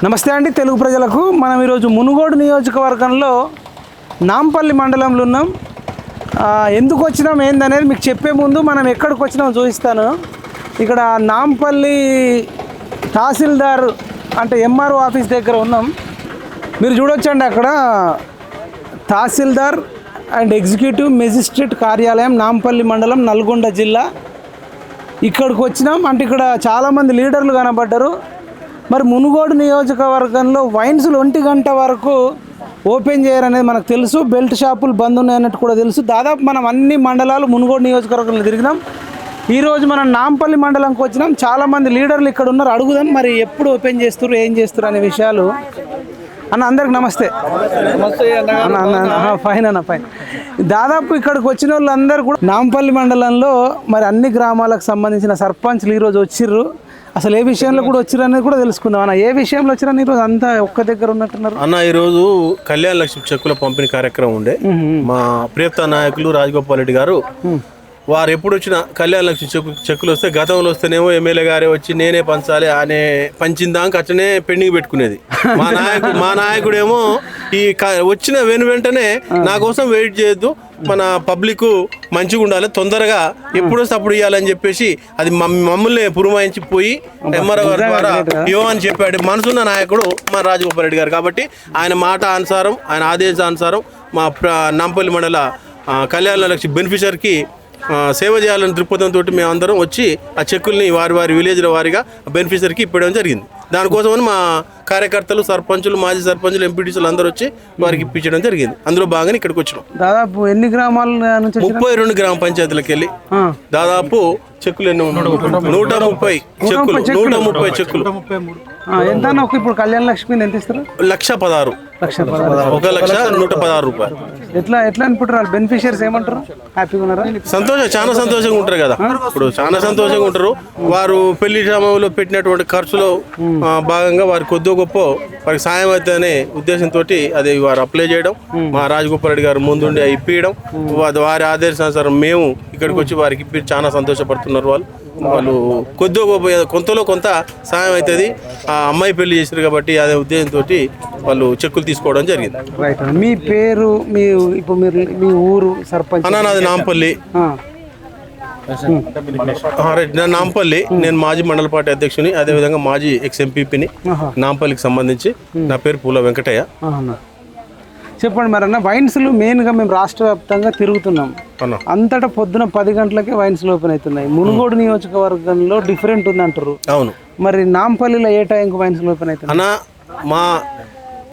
నమస్తే అండి తెలుగు ప్రజలకు. మనం ఈరోజు మునుగోడు నియోజకవర్గంలో నాంపల్లి మండలంలో ఉన్నాం. ఎందుకు వచ్చినాం ఏందనేది మీకు చెప్పే ముందు మనం ఎక్కడికి వచ్చినామో చూపిస్తాను. ఇక్కడ నాంపల్లి తహసీల్దార్ అంటే ఎంఆర్ఓ ఆఫీస్ దగ్గర ఉన్నాం. మీరు చూడొచ్చండి, అక్కడ తహసీల్దార్ అండ్ ఎగ్జిక్యూటివ్ మెజిస్ట్రేట్ కార్యాలయం నాంపల్లి మండలం నల్గొండ జిల్లా. ఇక్కడికి వచ్చినాం అంటే ఇక్కడ చాలామంది లీడర్లు కనబడ్డారు. మరి మునుగోడు నియోజకవర్గంలో వైన్స్లు 1 గంట వరకు ఓపెన్ చేయరనేది మనకు తెలుసు. బెల్ట్ షాపులు బంద్ ఉన్నాయన్నట్టు కూడా తెలుసు. దాదాపు మనం అన్ని మండలాలు మునుగోడు నియోజకవర్గంలో తిరిగినాం. ఈరోజు మనం నాంపల్లి మండలంకి వచ్చినాం. చాలామంది లీడర్లు ఇక్కడ ఉన్నారు. అడుగుదాం మరి ఎప్పుడు ఓపెన్ చేస్తారు, ఏం చేస్తారు అనే విషయాలు. అన్న అందరికి నమస్తే. ఫైన్ అన్న, ఫైన్. దాదాపు ఇక్కడికి వచ్చిన వాళ్ళందరూ కూడా నాంపల్లి మండలంలో మరి అన్ని గ్రామాలకు సంబంధించిన సర్పంచ్లు ఈరోజు వచ్చిర్రు. అసలు ఏ విషయంలో కూడా వచ్చిర్రు అనేది కూడా తెలుసుకుందాం. అన్న ఏ విషయంలో వచ్చిరని ఈరోజు అంతా ఒక్క దగ్గర ఉన్నట్టున్నారు అన్న? ఈరోజు కళ్యాణ లక్ష్మి చెక్కుల పంపిణీ కార్యక్రమం ఉండే. మా ప్రియత నాయకులు రాజగోపాల్ రెడ్డి గారు వారు ఎప్పుడు వచ్చినా కళ్యాణ లక్ష్మి చెక్కులు వస్తే గతంలో వస్తేనేమో ఎమ్మెల్యే గారే వచ్చి నేనే పంచాలి అనే పంచిందాక అట్లనే పెండింగ్ పెట్టుకునేది. మా నాయకుడేమో ఈ వచ్చిన వెంటనే నా కోసం వెయిట్ చేయొద్దు, మన పబ్లిక్ మంచిగా ఉండాలి, తొందరగా ఎప్పుడు వస్తే అప్పుడు ఇవ్వాలని చెప్పేసి అది మమ్మల్ని పురమాయించి పోయి ఎంఆర్ఓ గారి ద్వారా ఇవ్వమని చెప్పాడు మనసున్న నాయకుడు మా రాజగోపాల్ రెడ్డి గారు. కాబట్టి ఆయన మాట అనుసారం, ఆయన ఆదేశానుసారం మా నాంపల్లి మండల కళ్యాణ లక్ష్మి బెనిఫిషరీకి సేవ చేయాలని దృక్పథంతో మేమందరం వచ్చి ఆ చెక్కుల్ని వారి విలేజ్ల వారిగా బెనిఫిషరీకి ఇప్పడం జరిగింది. దానికోసమని మా కార్యకర్తలు, సర్పంచులు, మాజీ సర్పంచులు, ఎంపీటీసీలు అందరూ వచ్చి వారికి ఇప్పించడం జరిగింది. అందులో భాగంగా ఇక్కడికి వచ్చినాం. దాదాపు ఎన్ని గ్రామాల నుంచి? 32 గ్రామ పంచాయతీలకు వెళ్ళి దాదాపు చెక్కులు ఎన్నో 130 చెక్కులు. 130 చెక్కులు. ఎంత ఇప్పుడు కళ్యాణ లక్ష్మి ఎంత ఇస్తారు? 1,16,000. 1,116 రూపాయలు. ఎట్లా అనుకుంటారు బెనిఫిషియర్స్? ఏమంటారు? హ్యాపీగా ఉన్నారా? చాలా సంతోషంగా ఉంటారు కదా. ఇప్పుడు చాలా సంతోషంగా ఉంటారు. వారు పెళ్లి సమయంలో పెట్టినటువంటి ఖర్చులో భాగంగా వారి కొద్ది గొప్ప వారికి సాయం అవుతుందనే ఉద్దేశంతో అది వారు అప్లై చేయడం, మా రాజగోపాల్ రెడ్డి గారు ముందుండి ఇప్పించడం, వారి ఆదేశానుసారం మేము ఇక్కడికి వచ్చి వారికి ఇప్పి చాలా సంతోషపడుతున్నారు. వాళ్ళు కొద్ది గొప్ప కొంతలో కొంత సాయం అవుతుంది. ఆ అమ్మాయి పెళ్లి చేశారు కాబట్టి అదే ఉద్దేశంతో వాళ్ళు చెక్కులు తీసుకోవడం జరిగింది. రైట్. మీ పేరు, మీ ఊరు సర్పంచ్? నాది నాంపల్లి. నాంపల్లి. నేను మాజీ మండల పార్టీ అధ్యక్షుని, అదేవిధంగా మాజీ ఎక్స్-ఎంపీని నాంపల్లికి సంబంధించి. నా పేరు పూల వెంకటయ్య. చెప్పండి మరి అన్న, వైన్స్లు మెయిన్గా మేము రాష్ట్ర వ్యాప్తంగా తిరుగుతున్నాం. అంతటా పొద్దున 10 గంటలకే వైన్స్లు ఓపెన్ అవుతున్నాయి. మునుగోడు నియోజకవర్గంలో డిఫరెంట్ ఉంది అంటారు. అవును. మరి నాంపల్లిలో ఏ టైంకి వైన్స్లు ఓపెన్ అవుతున్నాయి అన్న? మా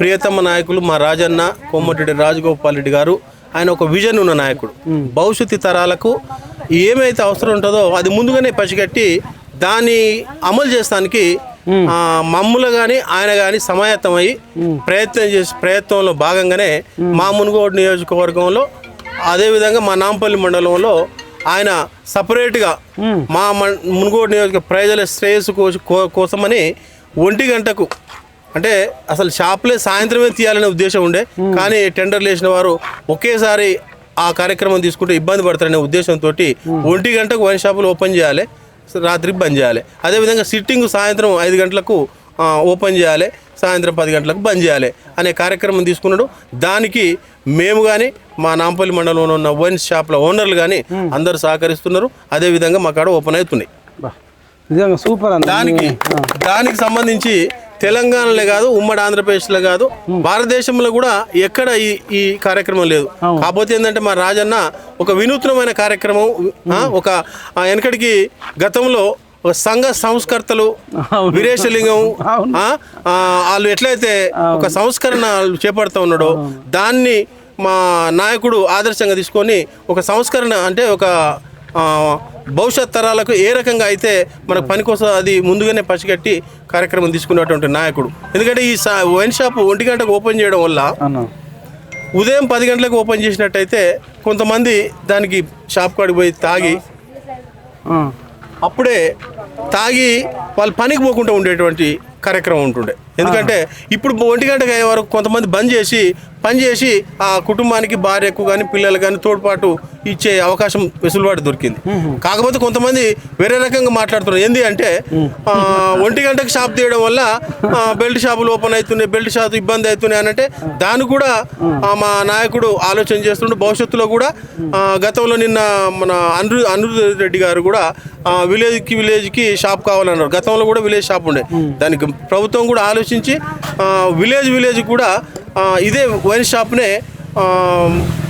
ప్రియతమ నాయకులు మా రాజన్న కోమటిరెడ్డి రాజగోపాల్ రెడ్డి గారు, ఆయన ఒక విజన్ ఉన్న నాయకుడు. భవిష్యత్తు తరాలకు ఏమైతే అవసరం ఉంటుందో అది ముందుగానే పసిగట్టి దాన్ని అమలు చేస్తానికి మమ్ములు కానీ ఆయన కానీ సమాయత్తమై ప్రయత్నంలో భాగంగానే మా మునుగోడు నియోజకవర్గంలో, అదేవిధంగా మా నాంపల్లి మండలంలో ఆయన సపరేట్గా మా మునుగోడు నియోజక ప్రజల శ్రేయస్సు కోసమని 1 గంటకు అంటే అసలు షాపులే సాయంత్రమే తీయాలనే ఉద్దేశం ఉండే. కానీ టెండర్లు వేసిన వారు ఒకేసారి ఆ కార్యక్రమం తీసుకుంటే ఇబ్బంది పడతారనే ఉద్దేశంతో 1 గంటకు వైన్ షాపులు ఓపెన్ చేయాలి, రాత్రికి బంద్ చేయాలి. అదేవిధంగా సిట్టింగ్ సాయంత్రం 5 గంటలకు ఓపెన్ చేయాలి, సాయంత్రం 10 గంటలకు బంద్ చేయాలి అనే కార్యక్రమం తీసుకున్నాడు. దానికి మేము కానీ మా నాంపల్లి మండలంలో ఉన్న వైన్ షాప్ల ఓనర్లు కానీ అందరూ సహకరిస్తున్నారు. అదేవిధంగా మా కాడ ఓపెన్ అవుతున్నాయి. సూపర్. దానికి సంబంధించి తెలంగాణలో కాదు, ఉమ్మడి ఆంధ్రప్రదేశ్లో కాదు, భారతదేశంలో కూడా ఎక్కడ ఈ కార్యక్రమం లేదు. కాకపోతే ఏంటంటే మా రాజన్న ఒక వినూత్నమైన కార్యక్రమం. ఒక వెనకడికి గతంలో సంఘ సంస్కర్తలు వీరేశలింగం వాళ్ళు ఎట్లయితే ఒక సంస్కరణ చేపడుతూ ఉన్నాడో దాన్ని మా నాయకుడు ఆదర్శంగా తీసుకొని ఒక సంస్కరణ అంటే ఒక భవిష్యత్ తరాలకు ఏ రకంగా అయితే మనకు పని కోసం అది ముందుగానే పసిగట్టి కార్యక్రమం తీసుకున్నటువంటి నాయకుడు. ఎందుకంటే ఈ వైన్ షాప్ 1 గంటకు ఓపెన్ చేయడం వల్ల ఉదయం 10 గంటలకు ఓపెన్ చేసినట్టయితే కొంతమంది దానికి షాప్ కాడికి పోయి తాగి అప్పుడే తాగి వాళ్ళు పనికి పోకుండా ఉండేటువంటి కార్యక్రమం ఉంటుండే. ఎందుకంటే ఇప్పుడు 1 గంటకు అయ్యే వరకు కొంతమంది బంద్ చేసి పనిచేసి ఆ కుటుంబానికి భార్యకు కానీ పిల్లలు కానీ తోడ్పాటు ఇచ్చే అవకాశం వెసులుబాటు దొరికింది. కాకపోతే కొంతమంది వేరే రకంగా మాట్లాడుతున్నారు. ఏంది అంటే 1 గంటకు షాప్ తీయడం వల్ల బెల్ట్ షాపులు ఓపెన్ అవుతున్నాయి, బెల్ట్ షాప్ ఇబ్బంది అవుతున్నాయి అని అంటే దాన్ని కూడా మా నాయకుడు ఆలోచన చేస్తుండే. భవిష్యత్తులో కూడా గతంలో నిన్న మన అనిరుద్ రెడ్డి గారు కూడా విలేజ్కి షాప్ కావాలన్నారు. గతంలో కూడా విలేజ్ షాప్ ఉండే, దానికి ప్రభుత్వం కూడా ఆలోచించి విలేజ్ కూడా ఇదే వైన్ షాప్నే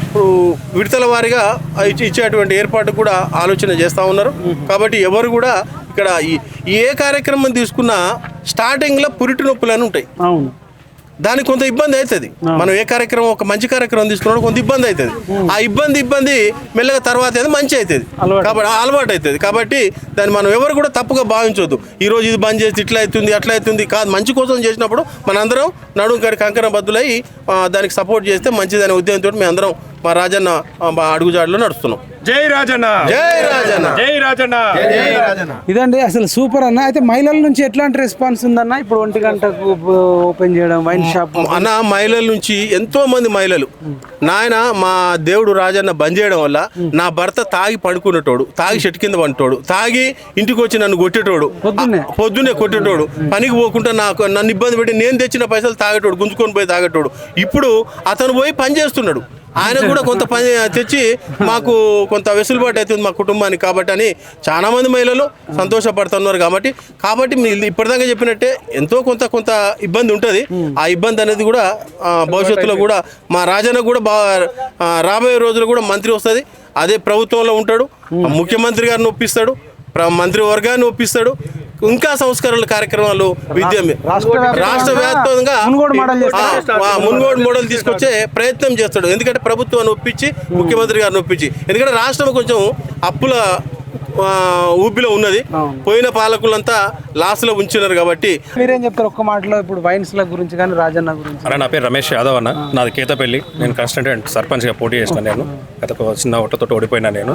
ఇప్పుడు విడతల వారీగా ఇచ్చేటువంటి ఏర్పాటు కూడా ఆలోచన చేస్తూ ఉన్నారు. కాబట్టి ఎవరు కూడా ఇక్కడ ఏ కార్యక్రమం తీసుకున్నా స్టార్టింగ్లో పురిటి నొప్పులు అని ఉంటాయి. దానికి కొంత ఇబ్బంది అవుతుంది. మనం ఏ కార్యక్రమం ఒక మంచి కార్యక్రమం తీసుకున్నాడు కొంత ఇబ్బంది అవుతుంది. ఆ ఇబ్బంది మెల్లగా తర్వాత అయితే మంచి అవుతుంది, కాబట్టి అలవాటు అవుతుంది. కాబట్టి దాన్ని మనం ఎవరు కూడా తప్పుగా భావించవద్దు. ఈరోజు ఇది బంద్ చేసి ఇట్లా అవుతుంది అట్లా అవుతుంది కాదు. మంచి కోసం చేసినప్పుడు మనందరం నడుము కంకణ బద్దులై దానికి సపోర్ట్ చేస్తే మంచిదనే ఉద్దేశంతో మేము అందరం మా రాజన్న అడుగుజాడలో నడుస్తున్నాం. జై రాజన్న, జై రాజన్న, జై రాజన్న, జై రాజన్న. ఇదండి అసలు సూపర్ అన్న. అయితే మహిళల నుంచి ఎట్లాంటి రెస్పాన్స్ ఉందన్న? ఇప్పుడు 1 గంటకు ఓపెన్ చేయడం వైన్ షాప్ అన్న, మహిళల నుంచి ఎంతో మంది మహిళలు నాయన మా దేవుడు రాజన్న బంద్ చేయడం వల్ల నా భర్త తాగి పడుకునేటోడు, తాగి చెట్టు కింద పంటోడు, తాగి ఇంటికి వచ్చి నన్ను కొట్టేటోడు, పొద్దున్నే కొట్టేటోడు, పనికి పోకుండా నన్ను ఇబ్బంది పెట్టి నేను తెచ్చిన పైసలు తాగేటోడు, గుంజుకొని పోయి తాగేటోడు. ఇప్పుడు అతను పోయి పని చేస్తున్నాడు. ఆయన కూడా కొంత పని తెచ్చి మాకు కొంత వెసులుబాటు అవుతుంది మా కుటుంబానికి. కాబట్టి అని చాలా మంది మహిళలు సంతోషపడుతున్నారు. కాబట్టి మీరు ఇప్పటిదాకా చెప్పినట్టే ఎంతో కొంత ఇబ్బంది ఉంటుంది. ఆ ఇబ్బంది అనేది కూడా భవిష్యత్తులో కూడా మా రాజన్న కూడా రాబోయే రోజులు కూడా మంత్రి వస్తుంది, అదే ప్రభుత్వంలో ఉంటాడు, ముఖ్యమంత్రి గారిని ఒప్పిస్తాడు, మంత్రి వర్గాన్ని ఒప్పిస్తాడు. ఇంకా సంస్కరణల కార్యక్రమాలు రాష్ట్ర వ్యాప్తంగా మున్గోడు మోడల్ తీసుకొచ్చే ప్రయత్నం చేస్తాడు. ఎందుకంటే ప్రభుత్వాన్ని ఒప్పించి ముఖ్యమంత్రి గారిని ఒప్పించి, ఎందుకంటే రాష్ట్రం కొంచెం అప్పుల ఊపిలో ఉన్నది. పోయిన పాలకులంతా లాస్లో ఉంచినారు. కాబట్టి మీరేం చెప్తారు ఒక్క మాటలో ఇప్పుడు వైన్స్ ల గురించి కానీ రాజన్న గురించి? అన్న, నా పేరు రమేష్ యాదవ్ అన్న, నాది కేతపల్లి. నేను కన్స్టెంట్ సర్పంచ్గా పోటీ చేసిన నేను గత చిన్న ఓటతో ఓడిపోయినా నేను.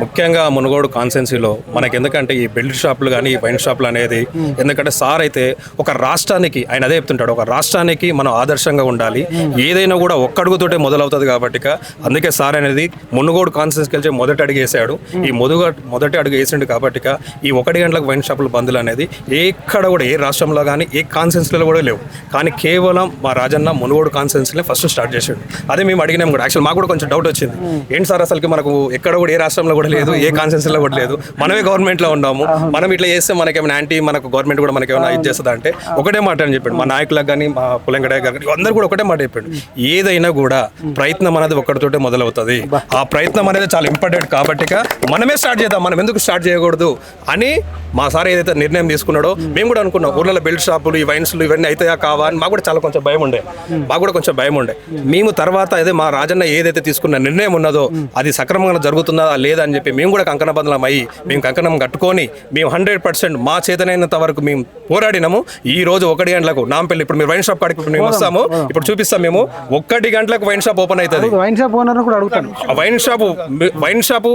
ముఖ్యంగా మునుగోడు కాన్స్టెన్సీలో మనకి ఎందుకంటే ఈ బెల్ట్ షాపులు కానీ ఈ వైన్ షాపులు అనేది, ఎందుకంటే సార్ అయితే ఒక రాష్ట్రానికి ఆయన అదే చెప్తుంటాడు, ఒక రాష్ట్రానికి మనం ఆదర్శంగా ఉండాలి, ఏదైనా కూడా ఒక్కడుగుతోటే మొదలవుతుంది. కాబట్టి అందుకే సార్ అనేది మునుగోడు కాన్స్టెన్సీకి వెళ్ళి మొదటి అడుగు వేసాడు. ఈ మొదటి అడుగు వేసిండు. కాబట్టి ఈ 1 గంటలకు వైన్ షాపుల బంధులు అనేది ఎక్కడ కూడా ఏ రాష్ట్రంలో కానీ ఏ కాన్స్టెన్సీలో కూడా లేవు. కానీ కేవలం మా రాజన్న మునుగోడు కాన్స్టెన్సీలో ఫస్ట్ స్టార్ట్ చేసాడు. అదే మేము అడిగినాం కూడా. యాక్చువల్ మాకు కూడా కొంచెం డౌట్ వచ్చింది, ఏంటి సార్ అసలుకి మనకు ఎక్కడ కూడా ఏ రాష్ట్రంలో కూడా లేదు, ఏ కాన్స్టెన్సీలో కూడా లేదు, మనమే గవర్నమెంట్లో ఉన్నాము, మనం ఇట్లా చేస్తే మనకేమైనా యాంటీ మనకు గవర్నమెంట్ కూడా మనకేమైనా ఇది చేస్తుందా అంటే ఒకటే మాట అని చెప్పాడు. మా నాయకులకు కానీ మా పులంగడ కానీ అందరూ కూడా ఒకటే మాట చెప్పాడు, ఏదైనా కూడా ప్రయత్నం అనేది ఒక్కడితోటే మొదలవుతుంది. ఆ ప్రయత్నం అనేది చాలా ఇంపార్టెంట్. కాబట్టి మనమే స్టార్ట్ చేద్దాం, మనం ఎందుకు స్టార్ట్ చేయకూడదు అని మా సార్ ఏదైతే నిర్ణయం తీసుకున్నాడో మేము కూడా అనుకున్నాం. ఊర్లలో బెల్ట్ షాపులు ఈ వైన్స్లు ఇవన్నీ అవుతాయా కావా అని మాకు కూడా చాలా కొంచెం భయం ఉండే. మేము తర్వాత అదే మా రాజన్న ఏదైతే తీసుకున్న నిర్ణయం ఉన్నదో అది సక్రమంగా జరుగుతుందా లేదా అని చెప్పి మేము కూడా కంకణబద్ధలం అయ్యి మేము కంకణం కట్టుకొని మేము 100% మా చేతనైనంత వరకు మేము పోరాడినాము. ఈ రోజు 1 గంటలకు నాంపల్లి, ఇప్పుడు మీరు వైన్ షాప్ కాడికి మేము వస్తాము, ఇప్పుడు చూపిస్తాం. మేము 1 గంటలకు వైన్ షాప్ ఓపెన్ అవుతుంది. వైన్ షాప్ ఓనర్ కూడా అడుగుతాను, వైన్ షాపు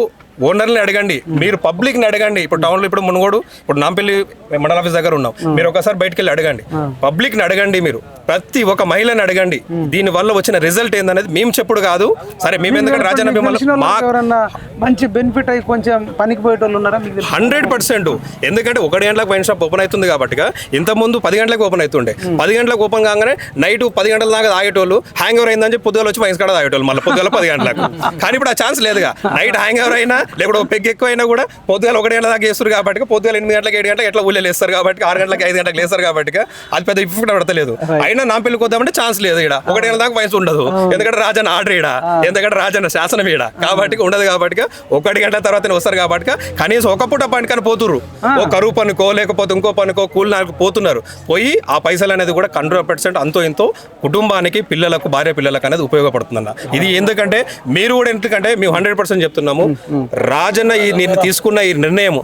ఓనర్ని అడగండి, మీరు పబ్లిక్ని అడగండి. ఇప్పుడు టౌన్లో ఇప్పుడు మునుగోడు ఇప్పుడు నాంపల్లి మండల ఆఫీస్ దగ్గర ఉన్నాం, మీరు ఒకసారి బయటకు వెళ్ళి అడగండి, పబ్లిక్ని అడగండి, మీరు ప్రతి ఒక్క మహిళని అడగండి. దీని వల్ల వచ్చిన రిజల్ట్ ఏందనేది మేము చెప్పుడు కాదు. సరే మేము ఎందుకంటే రాజన్న మంచి బెనిఫిట్ అయ్యి కొంచెం పనికి పోయేటోళ్ళు ఉన్నారా? 100%. ఎందుకంటే 1 గంటలకు వైన్ షాప్ ఓపెన్ అవుతుంది కాబట్టి ఇంతకుముందు 10 గంటలకు ఓపెన్ అవుతుండే. 10 గంటలకు ఓపెన్ కాగానే నైట్ 10 గంటల దాకా తాగేటోళ్ళు, హ్యాంగ్ ఓవర్ అయిందని చెప్పి పొద్దుగా వచ్చి వైన్స్ కాడ తాగేటోళ్ళు మళ్ళీ పొద్దుగా 10 గంటలకు. కానీ ఇప్పుడు ఆ ఛాన్స్ లేదుగా. నైట్ హ్యాంగ్ ఓవర్ అయినా లేకపోతే పెగ్ ఎక్కువ అయినా కూడా పొద్దుగా 1 గంటల దాకా వేస్తారు. కాబట్టి పొద్దుగా 8 గంటలకు 7 గంటలకు ఎట్లా ఊళ్ళో వేస్తారు. కాబట్టి 6 గంటలకు 5 గంటలకు వేస్తారు. కాబట్టి అది పెద్ద ఇఫెక్ట్ పడతలేదు. అయినా నా పెళ్లికి వద్దామంటే ఛాన్స్ లేదు. ఇక్కడ 1 గంటల దాకా వయసు ఉండదు. ఎందుకంటే రాజన్న ఆర్డర్ ఈడ, ఎందుకంటే రాజన్న శాసనం ఈడ. కాబట్టి ఉండదు. కాబట్టి 1 గంటల తర్వాత వస్తారు. కాబట్టి కనీసం ఒక పూట పనికని పోతుర్రు, ఓ కరువు పనుకో లేకపోతే ఇంకో పనుకో కూలి నాకు పోతున్నారు. పోయి ఆ పైసలు అనేది కూడా 100% అంతో ఎంతో కుటుంబానికి, పిల్లలకు, భార్య పిల్లలకు అనేది ఉపయోగపడుతుందన్న. ఇది ఎందుకంటే మీరు కూడా ఎందుకంటే మేము 100% చెప్తున్నాము, రాజన్న తీసుకున్న ఈ నిర్ణయం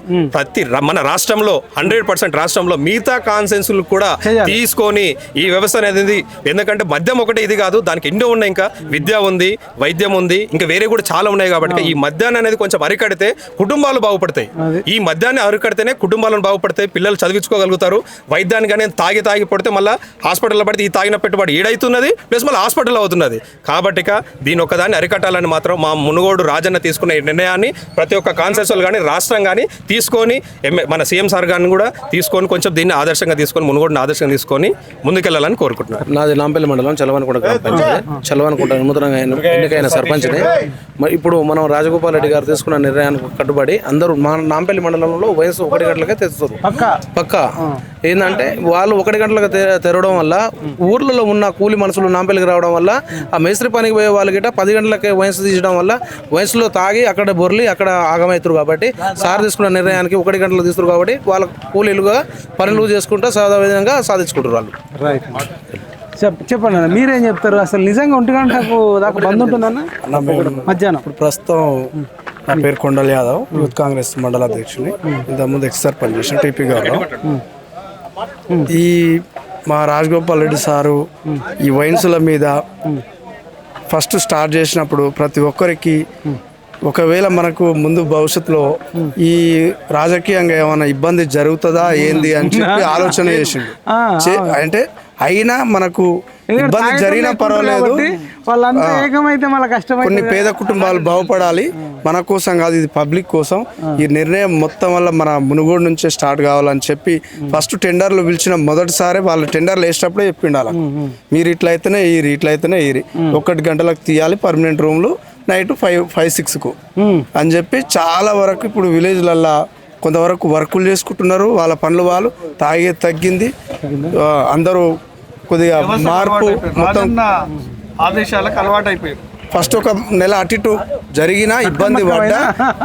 మన రాష్ట్రంలో 100% రాష్ట్రంలో మిగతా కాన్సెన్సులు కూడా తీసుకొని ఈ వ్యవస్థ అనేది, ఎందుకంటే మద్యం ఒకటి ఇది కాదు, దానికి ఎన్నో ఉన్నాయి, ఇంకా విద్య ఉంది, వైద్యం ఉంది, ఇంకా వేరే కూడా చాలా ఉన్నాయి. కాబట్టి ఈ మద్యాన్ని అనేది కొంచెం అరికడితే కుటుంబాలు బాగుపడతాయి. ఈ మద్యాన్ని అరికడితేనే కుటుంబాలను బాగుపడతాయి, పిల్లలు చదివించుకోగలుగుతారు. వైద్యాన్ని కానీ తాగి పడితే మళ్ళీ హాస్పిటల్లో పడితే ఈ తాగిన పెట్టుబడి ఏడైతున్నది, ప్లస్ మళ్ళీ హాస్పిటల్ అవుతున్నది. కాబట్టి దీని ఒక్కదాన్ని అరికట్టాలని మాత్రం మా మునుగోడు రాజన్న తీసుకున్న ఈ నిర్ణయాన్ని ప్రతి ఒక్క కాన్సెన్సులు కానీ రాష్ట్రం కానీ తీసుకొని మన సీఎం సార్ గారిని కూడా తీసుకొని కొంచెం దీన్ని ఆదర్శంగా తీసుకొని మునుగోడుని ఆదర్శంగా తీసుకొని ముందుకెళ్లాలని కోరుకుంటున్నారు. నాది నాంపల్లి మండలం చలవనకుంట గ్రామ పంచాయతీ. చలవనకుంట నూతనంగా ఎన్నికైన సర్పంచ్ని. ఇప్పుడు మనం రాజగోపాల్ రెడ్డి గారు తీసుకున్న నిర్ణయానికి కట్టుబడి అందరూ మా నాంపల్లి మండలంలో వయసు 1 గంటలకే తెస్తారు. పక్క ఏంటంటే వాళ్ళు 1 గంటలకు తెరవడం వల్ల ఊర్లలో ఉన్న కూలి మనుషులు నాంపల్లికి రావడం వల్ల ఆ మేస్త్రి పనికి పోయే వాళ్ళకి 10 గంటలకే వయసు తీయడం వల్ల వయసులో తాగి అక్కడ బొర్లి అక్కడ ఆగమవుతారు. కాబట్టి సార్ తీసుకున్న నిర్ణయానికి 1 గంటలు తీస్తారు కాబట్టి వాళ్ళ కూలీలుగా పనులు చేసుకుంటూ సాదా విధంగా సాధించుకుంటారు వాళ్ళు. రైట్, చెప్పండి అన్న, మీరేం చెప్తారు? అసలు నిజంగా 1 గంటకు దాకా బంద్ ఉంటుందన్న మధ్యాహ్నం? ఇప్పుడు ప్రస్తుతం నా పేరు కొండల్ యాదవ్, యూత్ కాంగ్రెస్ మండల అధ్యక్షుని. ఇంతకుముందు ఎక్స్ సర్పంచ్ చేసిన టీపీ గారు. ఈ మా రాజగోపాల్ రెడ్డి సారు ఈ వైన్సుల మీద ఫస్ట్ స్టార్ట్ చేసినప్పుడు ప్రతి ఒక్కరికి ఒకవేళ మనకు ముందు భవిష్యత్తులో ఈ రాజకీయంగా ఏమైనా ఇబ్బంది జరుగుతుందా ఏంది అని చెప్పి ఆలోచన చేసిండు. అంటే అయినా మనకు ఇబ్బంది జరిగినా పర్వాలేదు, కొన్ని పేద కుటుంబాలు బాగుపడాలి, మన కోసం కాదు, ఇది పబ్లిక్ కోసం. ఈ నిర్ణయం మొత్తం వల్ల మన మునుగోడు నుంచే స్టార్ట్ కావాలని చెప్పి ఫస్ట్ టెండర్లు పిలిచిన మొదటిసారి వాళ్ళు టెండర్లు వేసేటప్పుడే చెప్పిండాలి, మీరు ఇట్లయితేనే ఇట్లయితేనే 1 గంటలకు తీయాలి పర్మనెంట్ రూమ్లు, నైట్ 5-6కు అని చెప్పి చాలా వరకు ఇప్పుడు విలేజ్లల్లో కొంతవరకు వర్కులు చేసుకుంటున్నారు. వాళ్ళ పనులు వాళ్ళు తాగేది తగ్గింది. అందరూ కొద్దిగా మార్పు మొత్తం ఆదేశాలకు అలవాటు అయిపోయింది. ఫస్ట్ 1 నెల అటు ఇటు జరిగినా ఇబ్బంది పడ్డా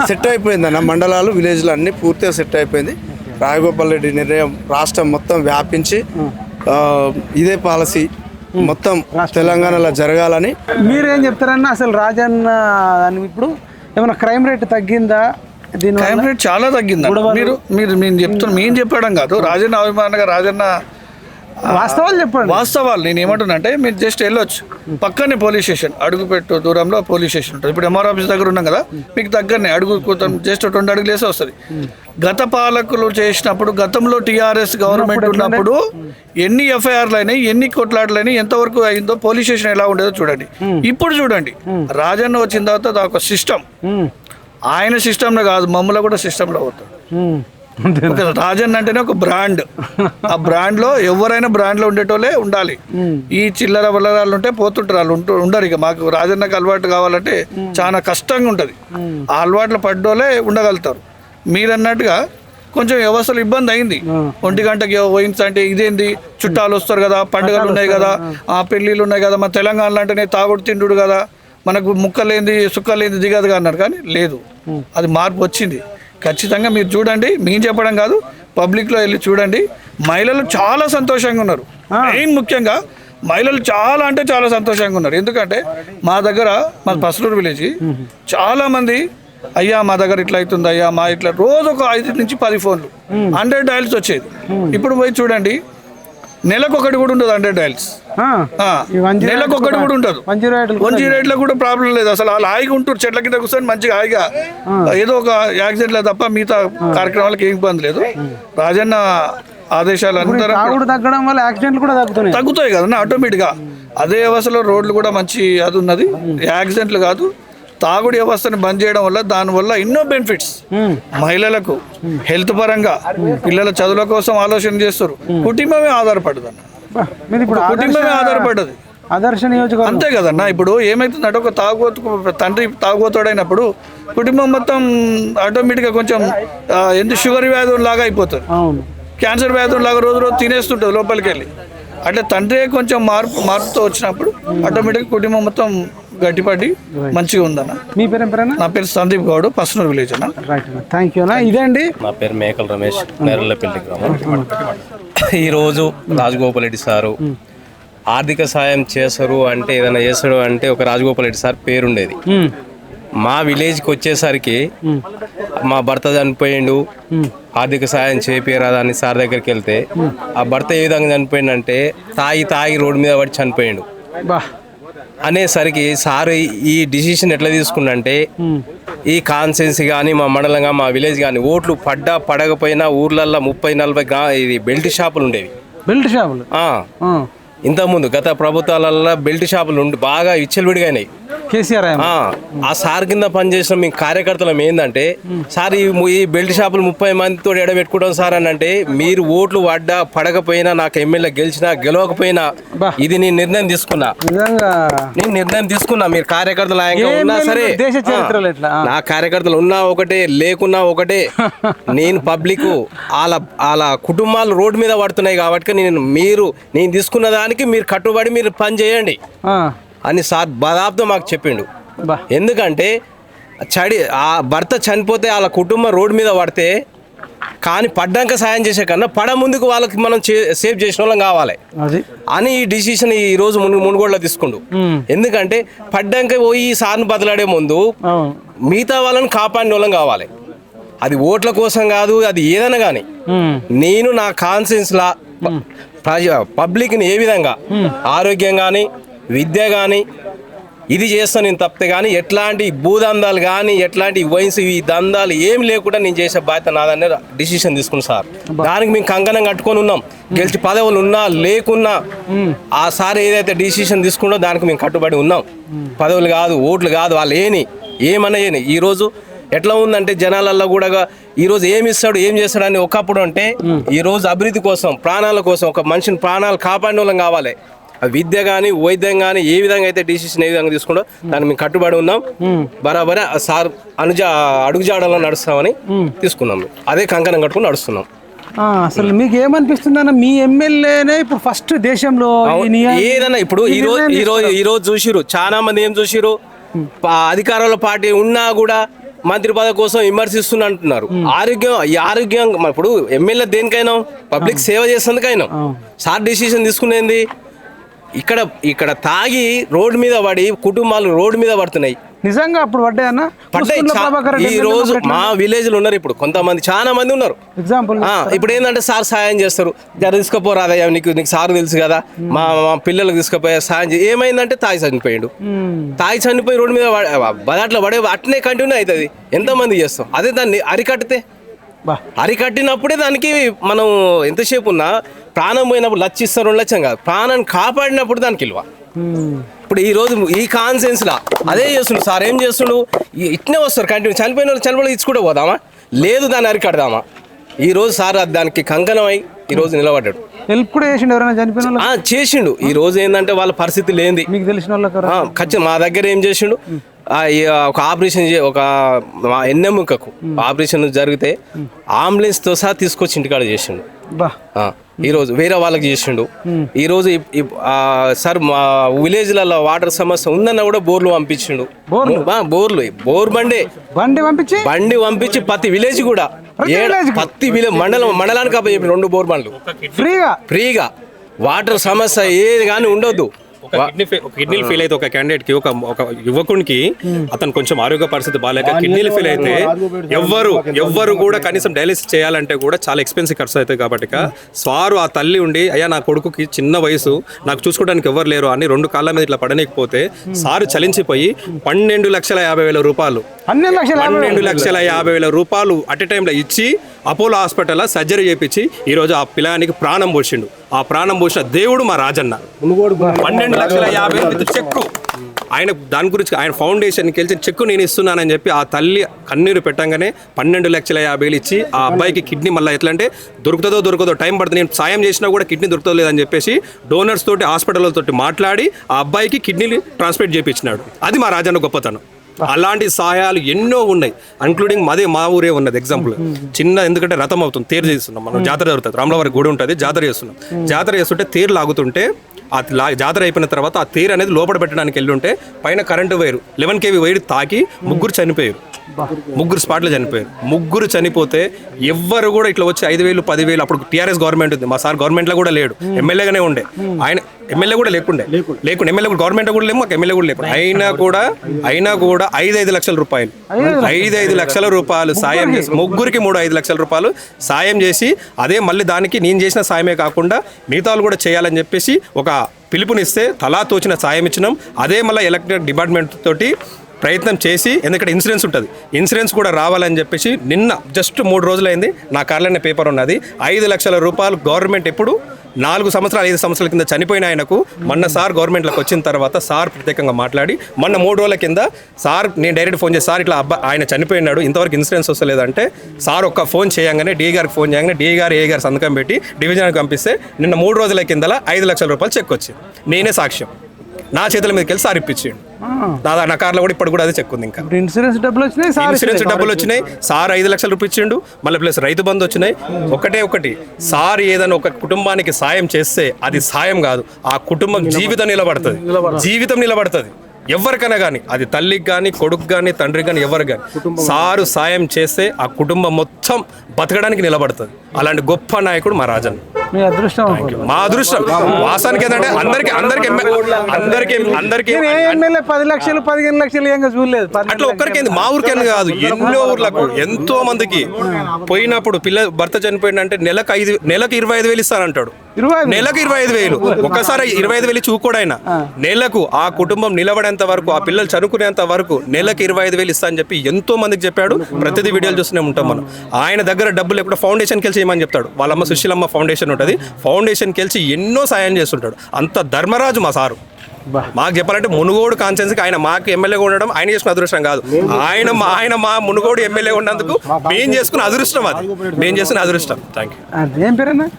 సెట్ అయిపోయింది అన్న. మండలాలు విలేజ్లు అన్నీ పూర్తిగా సెట్ అయిపోయింది. రాజగోపాల్ రెడ్డి నిర్ణయం రాష్ట్రం మొత్తం వ్యాపించి ఇదే పాలసీ మొత్తం తెలంగాణలో జరగాలని. మీరేం చెప్తారన్నా? అసలు రాజన్న ఇప్పుడు ఏమైనా క్రైమ్ రేట్ తగ్గిందా? క్రైమ్ రేట్ చాలా తగ్గిందా? మేము చెప్పడం కాదు, రాజన్న అభిమానంగా రాజన్న వాస్తవాలు చెప్పండి. వాస్తవాలు నేను ఏమంటున్నానంటే, మీరు జస్ట్ వెళ్ళొచ్చు, పక్కనే పోలీస్ స్టేషన్, అడుగుపెట్టు దూరంలో పోలీస్ స్టేషన్ ఉంటుంది. ఇప్పుడు ఎంఆర్ ఆఫీస్ దగ్గర ఉన్నాం కదా, మీకు దగ్గరనే అడుగు జస్ట్ 20 అడుగులు వేసి వస్తుంది. గత పాలకులు చేసినప్పుడు, గతంలో టీఆర్ఎస్ గవర్నమెంట్ ఉన్నప్పుడు ఎన్ని ఎఫ్ఐఆర్లు అయినాయి, ఎన్ని కొట్లాటలు, ఎంతవరకు అయిందో, పోలీస్ స్టేషన్ ఎలా ఉండేదో చూడండి. ఇప్పుడు చూడండి, రాజన్న వచ్చిన తర్వాత ఒక సిస్టమ్, ఆయన సిస్టంలో కాదు, మమ్మల్ని కూడా సిస్టంలో అవుతాడు. రాజన్న అంటేనే ఒక బ్రాండ్. ఆ బ్రాండ్ లో ఎవరైనా బ్రాండ్ లో ఉండేటోళ్ళే ఉండాలి. ఈ చిల్లర వల్లరాళ్ళు ఉంటే పోతుంటారు, వాళ్ళు ఉండరు. ఇక మాకు రాజన్నకు అలవాటు కావాలంటే చాలా కష్టంగా ఉంటుంది. ఆ అలవాట్లు పడ్డోళ్ళే ఉండగలుగుతారు. మీరు అన్నట్టుగా కొంచెం వ్యవస్థలు ఇబ్బంది అయింది. 1 గంటకి పోయింది అంటే ఇదేంది, చుట్టాలు వస్తారు కదా, పండుగలు ఉన్నాయి కదా, ఆ పెళ్ళిళ్ళు ఉన్నాయి కదా, మన తెలంగాణలో అంటేనే తాగుడు తిండుడు కదా, మనకు ముక్కలేంది సుక్కలేంది దిగదుగా అన్నారు. కానీ లేదు, అది మార్పు వచ్చింది. ఖచ్చితంగా మీరు చూడండి, మేము చెప్పడం కాదు, పబ్లిక్లో వెళ్ళి చూడండి. మహిళలు చాలా సంతోషంగా ఉన్నారు. మెయిన్ ముఖ్యంగా మహిళలు చాలా అంటే చాలా సంతోషంగా ఉన్నారు. ఎందుకంటే మా దగ్గర, మా పసలూరు విలేజ్, చాలామంది అయ్యా మా దగ్గర ఇట్లా అవుతుంది, అయ్యా మా ఇట్లా, రోజు ఒక 5 నుంచి 10 ఫోన్లు, 100 డయల్స్ వచ్చేది. ఇప్పుడు పోయి చూడండి, నెలకు 1 కూడా ఉండదు 100 డయల్స్, నెలకు 1 కూడా ఉండదు. 108లో కూడా ప్రాబ్లం లేదు. అసలు వాళ్ళు హాయిగా ఉంటారు, చెట్ల కింద కూర్చొని మంచిగా హాయిగా, ఏదో ఒక యాక్సిడెంట్లో తప్ప మిగతా కార్యక్రమాలకు ఏం ఇబ్బంది లేదు. రాజన్న ఆదేశాలు అందరూ తగ్గడం వల్ల యాక్సిడెంట్లు కూడా తగ్గుతాయి కదన్నా ఆటోమేటిక్గా. అదే వ్యవస్థలో రోడ్లు కూడా మంచి అది ఉన్నది, యాక్సిడెంట్లు కాదు. తాగుడు వ్యవస్థను బంద్ చేయడం వల్ల, దానివల్ల ఎన్నో బెనిఫిట్స్ మహిళలకు, హెల్త్ పరంగా, పిల్లల చదువుల కోసం ఆలోచన చేస్తారు. కుటుంబమే ఆధారపడదు అన్న, కుటుంబమే ఆధారపడ్డది. ఆదర్శ నియోజకవర్గం అంతే కదన్నా. ఇప్పుడు ఏమైతుందంటే, ఒక తండ్రి తాగుబోతుడైనప్పుడు కుటుంబం మొత్తం ఆటోమేటిక్గా కొంచెం షుగర్ వ్యాధులు లాగా అయిపోతుంది, క్యాన్సర్ వ్యాధులు లాగా రోజు రోజు తినేస్తుంటుంది లోపలికి వెళ్ళి. అట్లా తండ్రి కొంచెం మార్పుతో వచ్చినప్పుడు ఆటోమేటిక్గా కుటుంబం మొత్తం గట్టిపడి మంచిగా ఉందన్న. మీ పేరు? నా పేరు సందీప్ గౌడ్, పసనూరు విలేజ్ అన్న. రైట్, థ్యాంక్ యూ అన్న. ఇదండి నా పేరు మేకల రమేష్, నేరళ్ళపల్లి గ్రామం. ఈరోజు రాజగోపాల్ రెడ్డి సారు ఆర్థిక సాయం చేస్తారు అంటే, ఏదైనా చేస్తాడు అంటే ఒక రాజగోపాల్ రెడ్డి సార్ పేరుండేది. మా విలేజ్కి వచ్చేసరికి మా భర్త చనిపోయిండు, ఆర్థిక సాయం చేపియరాదని సార్ దగ్గరికి వెళ్తే ఆ భర్త ఏ విధంగా చనిపోయిందంటే తాగి రోడ్డు మీద పడి చనిపోయిండు బా అనేసరికి సార్ ఈ డిసిషన్ ఎట్లా తీసుకున్నంటే ఈ కాన్సెన్సీ కానీ మా మండలంగా మా విలేజ్ కానీ ఓట్లు పడకపోయినా ఊర్లల్లో 30-40 ఇది బెల్ట్ షాపులు ఉండేవి. బెల్ట్ షాపులు ఇంతకుముందు గత ప్రభుత్వాలలో బెల్ట్ షాపులు బాగా విచ్చలవిడిగాయినాయి. కేసీఆర్ ఆ సార్ కింద పనిచేసిన మీ కార్యకర్తలం ఏంటంటే సార్ ఈ బెల్ట్ షాపులు 30 మందితో ఎడబెట్టుకుంటాం సార్ అని అంటే మీరు ఓట్లు పడకపోయినా నాకు ఎమ్మెల్యే గెలిచినా గెలవకపోయినా ఇది నేను నిర్ణయం తీసుకున్నా మీరు కార్యకర్తలు ఉన్నా సరే దేశ చరిత్రలో నా కార్యకర్తలు ఉన్నా ఒకటే లేకున్నా ఒకటే నేను పబ్లిక్ వాళ్ళ కుటుంబాలు రోడ్డు మీద పడుతున్నాయి కాబట్టి నేను తీసుకున్న దానికి మీరు కట్టుబడి మీరు పని చేయండి అని సార్ బదాబ్తో మాకు చెప్పిండు. ఎందుకంటే ఆ భర్త చనిపోతే వాళ్ళ కుటుంబం రోడ్డు మీద పడితే కానీ పడ్డాక సాయం చేసే కన్నా ముందుకు వాళ్ళకి మనం సేవ్ చేసిన వాళ్ళం కావాలి అని ఈ డిసిషన్ ఈరోజు మునుగోడులో తీసుకుండు. ఎందుకంటే పడ్డాక పోయి సార్ని బదలాడే ముందు మిగతా వాళ్ళని కాపాడిన వాళ్ళం కావాలి. అది ఓట్ల కోసం కాదు, అది ఏదైనా కానీ నేను నా కాన్సెన్స్లా పబ్లిక్ని ఏ విధంగా ఆరోగ్యం కానీ విద్య కానీ ఇది చేస్తాను నేను తప్పితే కానీ ఎట్లాంటి భూదందాలు కానీ ఎట్లాంటి వయసు ఈ దందాలు ఏమి లేకుండా నేను చేసే బాధ్యత నాదనే డిసిషన్ తీసుకున్నాను సార్. దానికి మేము కంకణం కట్టుకొని ఉన్నాం. గెలిచి పదవులు ఉన్నా లేకున్నా ఆ సార్ ఏదైతే డిసిషన్ తీసుకున్నాడో దానికి మేము కట్టుబడి ఉన్నాం. పదవులు కాదు, ఓట్లు కాదు, వాళ్ళు ఏమన్నా ఈరోజు ఎట్లా ఉందంటే జనాలల్లో కూడా ఈరోజు ఏమి ఇస్తాడు ఏం చేస్తాడని ఒకప్పుడు అంటే ఈరోజు అభివృద్ధి కోసం ప్రాణాల కోసం ఒక మనిషిని ప్రాణాలు కాపాడిన వాళ్ళం కావాలి. విద్య కానీ వైద్యం కానీ ఏ విధంగా అయితే డిసిషన్ ఏ విధంగా తీసుకుంటో దాన్ని మేము కట్టుబడి ఉన్నాం. బరాబర్ సార్ అడుగుజాడలో నడుస్తామని తీసుకున్నాం. అదే కంకణం కట్టుకుని నడుస్తున్నాం. అసలు మీకు ఏమనిపిస్తుంది అన్న, మీ ఎమ్మెల్యేనే ఇప్పుడు ఫస్ట్ దేశంలో ఏదన్నా ఇప్పుడు ఈరోజు చూసిరు చాలా మంది ఏం చూసిరు అధికారంలో పార్టీ ఉన్నా కూడా మంత్రి పదవి కోసం విమర్శిస్తున్నా అంటున్నారు. ఆరోగ్యం ఇప్పుడు ఎమ్మెల్యే దేనికైనా పబ్లిక్ సేవ చేసేందుకైనా సార్ డిసిషన్ తీసుకునేది ఇక్కడ తాగి రోడ్డు మీద పడి కుటుంబాలు రోడ్డు మీద పడుతున్నాయి. నిజంగా అప్పుడు పడ్డాయన్న ఈ రోజు మా విలేజ్ లో ఉన్నారు. ఇప్పుడు కొంతమంది చాలా మంది ఉన్నారు. ఎగ్జాంపుల్ ఇప్పుడు ఏంటంటే సార్ సాయం చేస్తారు, జర తీసుకుపోరాదయ్యా నీకు సార్ తెలుసు కదా, మా పిల్లలకు తీసుకుపోయే సాయం ఏమైందంటే తాగి చనిపోయి రోడ్డు మీద బదాట్లో పడే అట్నే కంటిన్యూ అవుతుంది. ఎంతమంది చేస్తాం అదే దాన్ని అరికట్టినప్పుడే దానికి మనం ఎంతసేపు ఉన్నా ప్రాణం పోయినప్పుడు 1 లక్ష 2 లక్షం కాదు, ప్రాణాన్ని కాపాడినప్పుడు దానికి విలువ. ఇప్పుడు ఈ రోజు ఈ కాన్సెన్స్ లా అదే చేస్తుండు సార్. ఏం చేస్తుండు ఇట్నే వస్తారు కంటిన్యూ చనిపోయిన వాళ్ళు ఇచ్చుకుంటూ పోదామా లేదు దాన్ని అరికడదామా. ఈ రోజు సార్ దానికి కంకణం అయి ఈ రోజు నిలబడ్డాడు. హెల్ప్ కూడా చేసిండు. ఎవరైనా చనిపోయిన చేసిండు. ఈ రోజు ఏంటంటే వాళ్ళ పరిస్థితి లేనిది మీకు తెలిసిన వాళ్ళకి ఖచ్చితంగా మా దగ్గర ఏం చేసిండు ఒక ఆపరేషన్ ఒక ఎన్నెముకకు ఆపరేషన్ జరిగితే అంబులెన్స్తో సహా తీసుకొచ్చి ఇంటికాడ చేసిండు. ఈరోజు వేరే వాళ్ళకి చేసిండు. ఈరోజు సార్ మా విలేజ్లలో వాటర్ సమస్య ఉందన్న కూడా బోర్లు పంపించిండు. బోర్ బండి పంపించి ప్రతి విలేజ్ కూడా ప్రతి మండలానికి చెప్పి 2 బోర్ బండ్లు ఫ్రీగా వాటర్ సమస్య ఏది కానీ ఉండొద్దు. కిడ్నీలు ఫెయిల్ అయితే ఒక క్యాండిడేట్ కి ఒక యువకునికి అతను కొంచెం ఆరోగ్య పరిస్థితి బాగాలేక కిడ్నీలు ఫెయిల్ అయితే ఎవ్వరు కూడా కనీసం డయాలిసిస్ చేయాలంటే కూడా చాలా ఎక్స్పెన్సివ్ ఖర్చు అవుతాయి. కాబట్టి సారు ఆ తల్లి ఉండి అయ్యా నా కొడుకుకి చిన్న వయసు నాకు చూసుకోవడానికి ఎవరు లేరు అని 2 కాళ్ళ మీద ఇట్లా పడలేకపోతే సారు చలించిపోయి 12,50,000 రూపాయలు 12,50,000 రూపాయలు అట్ ఎ టైంలో ఇచ్చి అపోలో హాస్పిటల్లో సర్జరీ చేయించి ఈరోజు ఆ పిల్లానికి ప్రాణం పోసిండు. ఆ ప్రాణం పోసిన దేవుడు మా రాజన్న. 12,50,000 చెక్కు ఆయన దాని గురించి ఆయన ఫౌండేషన్కి వెళ్ళి చెక్కు నేను ఇస్తున్నానని చెప్పి ఆ తల్లి కన్నీరు పెట్టంగానే 12,50,000 ఇచ్చి ఆ అబ్బాయికి కిడ్నీ మళ్ళీ ఎట్లా అంటే దొరకదో టైం పడుతుంది, నేను సాయం చేసినా కూడా కిడ్నీ దొరుకుతుందో లేదని చెప్పేసి డోనర్స్ తోటి హాస్పిటల్తోటి మాట్లాడి ఆ అబ్బాయికి కిడ్నీని ట్రాన్స్ప్లాంట్ చేయించినాడు. అది మా రాజన్న గొప్పతనం. అలాంటి సహాయాలు ఎన్నో ఉన్నాయి, ఇంక్లూడింగ్ మా ఊరే ఉన్నది ఎగ్జాంపుల్ చిన్న. ఎందుకంటే రథం అవుతుంది, తేరు చేస్తున్నాం మనం, జాతర జరుగుతుంది, రామలవారి గుడి ఉంటుంది, జాతర చేస్తున్నాం. జాతర చేస్తుంటే తేరు లాగుతుంటే ఆ జాతర అయిపోయిన తర్వాత ఆ తేరు అనేది లోపల పెట్టడానికి వెళ్ళి ఉంటే పైన కరెంటు వైరు 11 kV వైర్ తాకి 3 చనిపోయారు. ముగ్గురు స్పాట్లో చనిపోయారు. ముగ్గురు చనిపోతే ఎవ్వరు కూడా ఇట్లా వచ్చి 5,000 10,000 అప్పుడు టీఆర్ఎస్ గవర్నమెంట్ ఉంది, మా సార్ గవర్నమెంట్లో కూడా లేడు, ఎమ్మెల్యేగానే ఉండే, ఆయన ఎమ్మెల్యే కూడా లేకుండే ఎమ్మెల్యే కూడా గవర్నమెంట్ కూడా లేము, మాకు ఎమ్మెల్యే కూడా లేకుండా అయినా కూడా 5 లక్షల రూపాయలు 5 లక్షల రూపాయలు సాయం చేసి ముగ్గురికి 5 లక్షల రూపాయలు సాయం చేసి, అదే మళ్ళీ దానికి నేను చేసిన సాయమే కాకుండా మిగతా వాళ్ళు కూడా చేయాలని చెప్పేసి ఒక పిలుపునిస్తే తలా తోచిన సాయం ఇచ్చినాం. అదే మళ్ళీ ఎలక్ట్రిక్ డిపార్ట్మెంట్ తోటి ప్రయత్నం చేసి, ఎందుకంటే ఇన్సూరెన్స్ ఉంటుంది, ఇన్సూరెన్స్ కూడా రావాలని చెప్పేసి నిన్న జస్ట్ 3 రోజులైంది నా కార్లోనే పేపర్ ఉన్నది. 5 లక్షల రూపాయలు గవర్నమెంట్ ఎప్పుడు 4 సంవత్సరాలు 5 సంవత్సరాల కింద చనిపోయిన ఆయనకు మొన్న సార్ గవర్నమెంట్లోకి వచ్చిన తర్వాత సార్ ప్రత్యేకంగా మాట్లాడి మొన్న 3 రోజుల కింద సార్ నేను డైరెక్ట్ ఫోన్ చేసి సార్ ఇట్లా ఆయన చనిపోయినాడు, ఇంతవరకు ఇన్సూరెన్స్ వస్తలేదంటే సార్ ఒక్క ఫోన్ చేయగానే డిఏ గారికి ఫోన్ చేయగానే డిఏ గారు ఏ గారు సంతకం పెట్టి డివిజన్కి పంపిస్తే నిన్న 3 రోజుల కింద 5 లక్షల రూపాయలు చెక్ వచ్చింది. నేనే సాక్ష్యం, నా చేతుల మీదకి వెళ్ళి సార్ ఇప్పించాడు. నా కార్లో కూడా ఇప్పుడు కూడా అదే చెక్ ఉంది. ఇంకా ఇన్సూరెన్స్ డబ్బులు వచ్చినాయి, సార్ 5 లక్షలు రూపించిండు, మళ్ళీ ప్లస్ రైతు బంధు వచ్చినాయి. ఒకటి సార్ ఏదైనా ఒక కుటుంబానికి సాయం చేస్తే అది సాయం కాదు, ఆ కుటుంబం జీవితం నిలబడుతుంది. ఎవరికైనా కానీ, అది తల్లికి కానీ కొడుకు కానీ తండ్రికి కానీ ఎవరికి కానీ సారు సాయం చేస్తే ఆ కుటుంబం మొత్తం బతకడానికి నిలబడుతుంది. అలాంటి గొప్ప నాయకుడు మా రాజన్న. మీ అదృష్టం, మా అదృష్టం. వాసానికి ఏంటంటే అందరికి ఎమ్మెల్యే 10 లక్షలు 15 లక్షలు ఏం చూడలేదు. అట్లా ఒక్కరికేంది, మా ఊరికేంది కాదు, ఎన్నో ఊర్లకు ఎంతో మందికి పోయినప్పుడు భర్త చనిపోయిందంటే నెలకు 25,000 ఇస్తానంటాడు. నెలకు 25,000, ఒక్కసారి 25,000 చూకోడైనా నెలకు ఆ కుటుంబం నిలబడేంత వరకు, ఆ పిల్లలు చదువుకునేంత వరకు నెలకు 25,000 ఇస్తా అని చెప్పి ఎంతో మందికి చెప్పాడు. ప్రతిదీ వీడియోలు చూస్తూనే ఉంటాం మనం. ఆయన దగ్గర డబ్బులు ఎప్పుడు ఫౌండేషన్కి వెళ్ళి చేయమని చెప్తాడు. వాళ్ళమ్మ సుశీలమ్మ ఫౌండేషన్ ఉంటుంది, ఫౌండేషన్కి వెళ్ళి ఎన్నో సాయం చేస్తుంటాడు. అంత ధర్మరాజు మా సారు. మాకు చెప్పాలంటే మునుగోడు కాన్స్టిట్యున్సీకి ఆయన మాకు ఎమ్మెల్యేగా ఉండడం ఆయన చేసుకున్న అదృష్టం కాదు, ఆయన మా మునుగోడు ఎమ్మెల్యే ఉన్నందుకు మేము చేసుకున్న అదృష్టం. Thank you.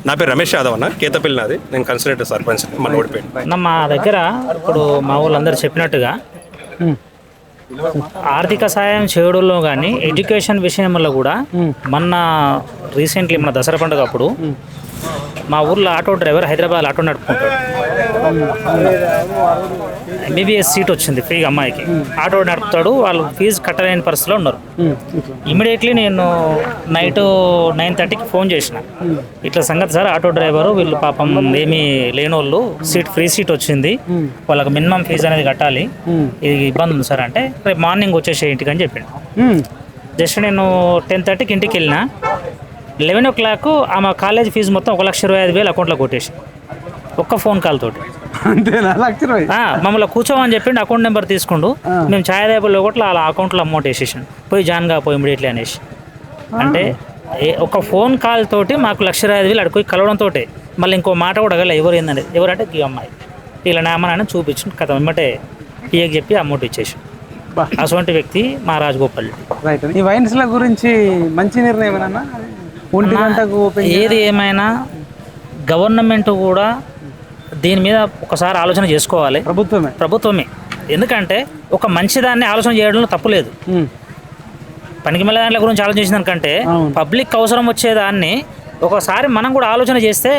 నా పేరు రమేష్ యాదవ్ అన్న, కేతపల్లి నాది. నేను కన్సిడర్ సర్పంచ్ మన ఓడిపోయింది. మా దగ్గర ఇప్పుడు మా వాళ్ళందరూ చెప్పినట్టుగా ఆర్థిక సాయం చేయడంలో కానీ ఎడ్యుకేషన్ విషయంలో కూడా మొన్న రీసెంట్లీ మన దసరా పండుగ అప్పుడు మా ఊర్లో ఆటో డ్రైవర్ హైదరాబాద్ ఆటో నడుపుకుంటాడు. ఎంబీబీఎస్ సీట్ వచ్చింది ఫ్రీగా అమ్మాయికి, ఆటో నడుపుతాడు. వాళ్ళు ఫీజు కట్టలేని పరిస్థితిలో ఉన్నారు. ఇమీడియట్లీ నేను నైట్ 9:30కి ఫోన్ చేసిన, ఇట్లా సంగతి సార్, ఆటో డ్రైవరు వీళ్ళు పాపం ఏమీ లేని వాళ్ళు ఫ్రీ సీట్ వచ్చింది, వాళ్ళకి మినిమం ఫీజు అనేది కట్టాలి, ఇది ఇబ్బంది ఉంది సార్ అంటే రేపు మార్నింగ్ వచ్చేసే ఇంటికి అని చెప్పిండు. జస్ట్ నేను 10:30కి ఇంటికి వెళ్ళిన, 11 o'clock ఆమె కాలేజ్ ఫీజు మొత్తం 1,25,000 అకౌంట్లో కొట్టేసి ఒక్క ఫోన్ కాల్ తోటి. మమ్మల్ని కూర్చోమని చెప్పిండు, అకౌంట్ నెంబర్ తీసుకుండు, మేము ఛాయ్ దేపల్లో కూడా అలా అకౌంట్లో అమౌంట్ వేసేసాను, పోయి జాయిన్ కాపోయి ఇమీడియట్లీ అనేసి. అంటే ఒక ఫోన్ కాల్ తోటి మాకు 1,25,000 అడుగు కలవడంతో మళ్ళీ ఇంకో మాట కూడా అడగల ఎవరు ఏందండి, ఎవరంటే ఈ అమ్మాయి ఇలా నామని చూపించు కథ వెంబటే పిఏకి చెప్పి అమౌంట్ ఇచ్చేసి. అటువంటి వ్యక్తి మా రాజగోపాల్. రైట్. ఈ వైన్స్ల గురించి మంచి నిర్ణయం ఏమన్నా? ఏది ఏమైనా గవర్నమెంట్ కూడా దీని మీద ఒకసారి ఆలోచన చేసుకోవాలి, ప్రభుత్వమే. ఎందుకంటే ఒక మంచిదాన్ని ఆలోచన చేయడంలో తప్పులేదు. పనికి మళ్ళీ దాంట్ల గురించి ఆలోచించిన దానికంటే పబ్లిక్ అవసరం వచ్చేదాన్ని ఒకసారి మనం కూడా ఆలోచన చేస్తే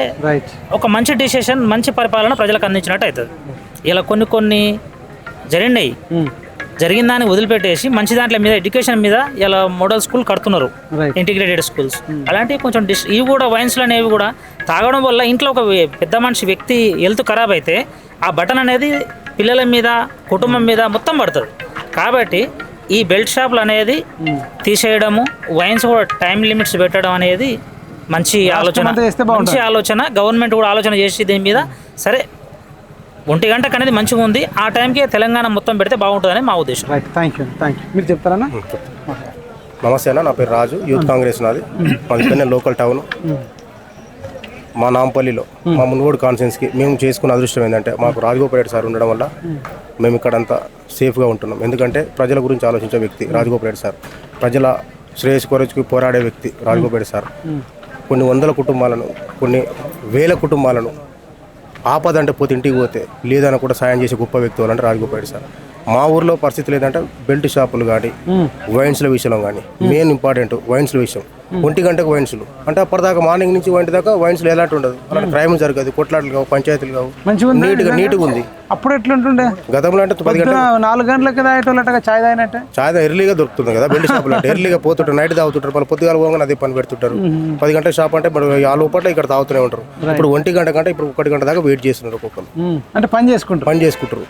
ఒక మంచి డిసిషన్, మంచి పరిపాలన ప్రజలకు అందించినట్టు అవుతుంది. ఇలా కొన్ని జరిగినాయి, జరిగిన దాన్ని వదిలిపెట్టేసి మంచి దాంట్ల మీద ఎడ్యుకేషన్ మీద ఇలా మోడల్ స్కూల్ కడుతున్నారు, ఇంటిగ్రేటెడ్ స్కూల్స్. అలాంటివి కొంచెం ఇవి కూడా వైన్స్లు అనేవి కూడా తాగడం వల్ల ఇంట్లో ఒక పెద్ద మనిషి వ్యక్తి హెల్త్ ఖరాబ్ అయితే ఆ బటన్ అనేది పిల్లల మీద, కుటుంబం మీద మొత్తం పడుతుంది. కాబట్టి ఈ బెల్ట్ షాపులు అనేది తీసేయడము, వైన్స్ కూడా టైం లిమిట్స్ పెట్టడం అనేది మంచి ఆలోచన. గవర్నమెంట్ కూడా ఆలోచన చేసి దీని మీద సరే 1 గంటకు అనేది మంచిగా ఉంది, ఆ టైంకి తెలంగాణ మొత్తం పెడితే బాగుంటుందని మా ఉద్దేశం. Thank you. మీరు చెప్తారా? నమస్తే అన్న, నా పేరు రాజు, యూత్ కాంగ్రెస్ నాది. మాది ఇక్కడ లోకల్ టౌన్. మా నాంపల్లిలో మా మునుగోడు కాన్స్టిట్యున్సీకి మేము చేసుకున్న అదృష్టం ఏంటంటే మాకు రాజగోపాల్ రెడ్డి సార్ ఉండడం వల్ల మేము ఇక్కడంతా సేఫ్గా ఉంటున్నాం. ఎందుకంటే ప్రజల గురించి ఆలోచించే వ్యక్తి రాజగోపాల్ రెడ్డి సార్, ప్రజల శ్రేయస్సు కొరకు పోరాడే వ్యక్తి రాజగోపాల్ రెడ్డి సార్. కొన్ని వందల కుటుంబాలను, కొన్ని వేల కుటుంబాలను ఆపదంటే పోతే ఇంటికి పోతే లేదని కూడా సాయం చేసే గొప్ప వ్యక్తి వాళ్ళంటే రాజగోపాల్ రెడ్డి సార్. మా ఊర్లో పరిస్థితి లేదంటే బెల్ట్ షాపులు కానీ వైన్స్ల విషయంలో కానీ మెయిన్ ఇంపార్టెంట్ వైన్స్ల విషయం ఒంటి గంటకు వైన్స్లు అంటే అప్పటిదాకా మార్నింగ్ నుంచి ఒంటి దాకా వైన్స్లు ఎలాంటి ఉండదు అలాంటి క్రైమ్ జరగదు, కొట్లాటలు కావు, పంచాయతీలు కావు, మంచిగా ఉంది నీట్గా ఉంది. అప్పుడు ఎట్లుంటుండే గతంలో అంటే 10 గంటలు 4 గంటలకి తాగేటోళ్ళటగా చాయ్ తాగినట్టే చాయ్ ఎర్లీగా దొరుకుతుంది కదా బెల్ట్ షాపులు అంటే ఎర్లీగా పోతుంటారు, నైట్ తాగుతుంటారు, మళ్ళీ పొద్దుగాల పోగానే అదే పని పెడుతుంటారు. 10 గంటల షాప్ అంటే ఆ లోపల ఇక్కడ తాగుతూనే ఉంటారు. ఇప్పుడు 1 గంట కంటే ఇప్పుడు 1 గంట దాకా వెయిట్ చేస్తున్నారు ఒక్కొక్కరు, అంటే పని చేసుకుంటారు.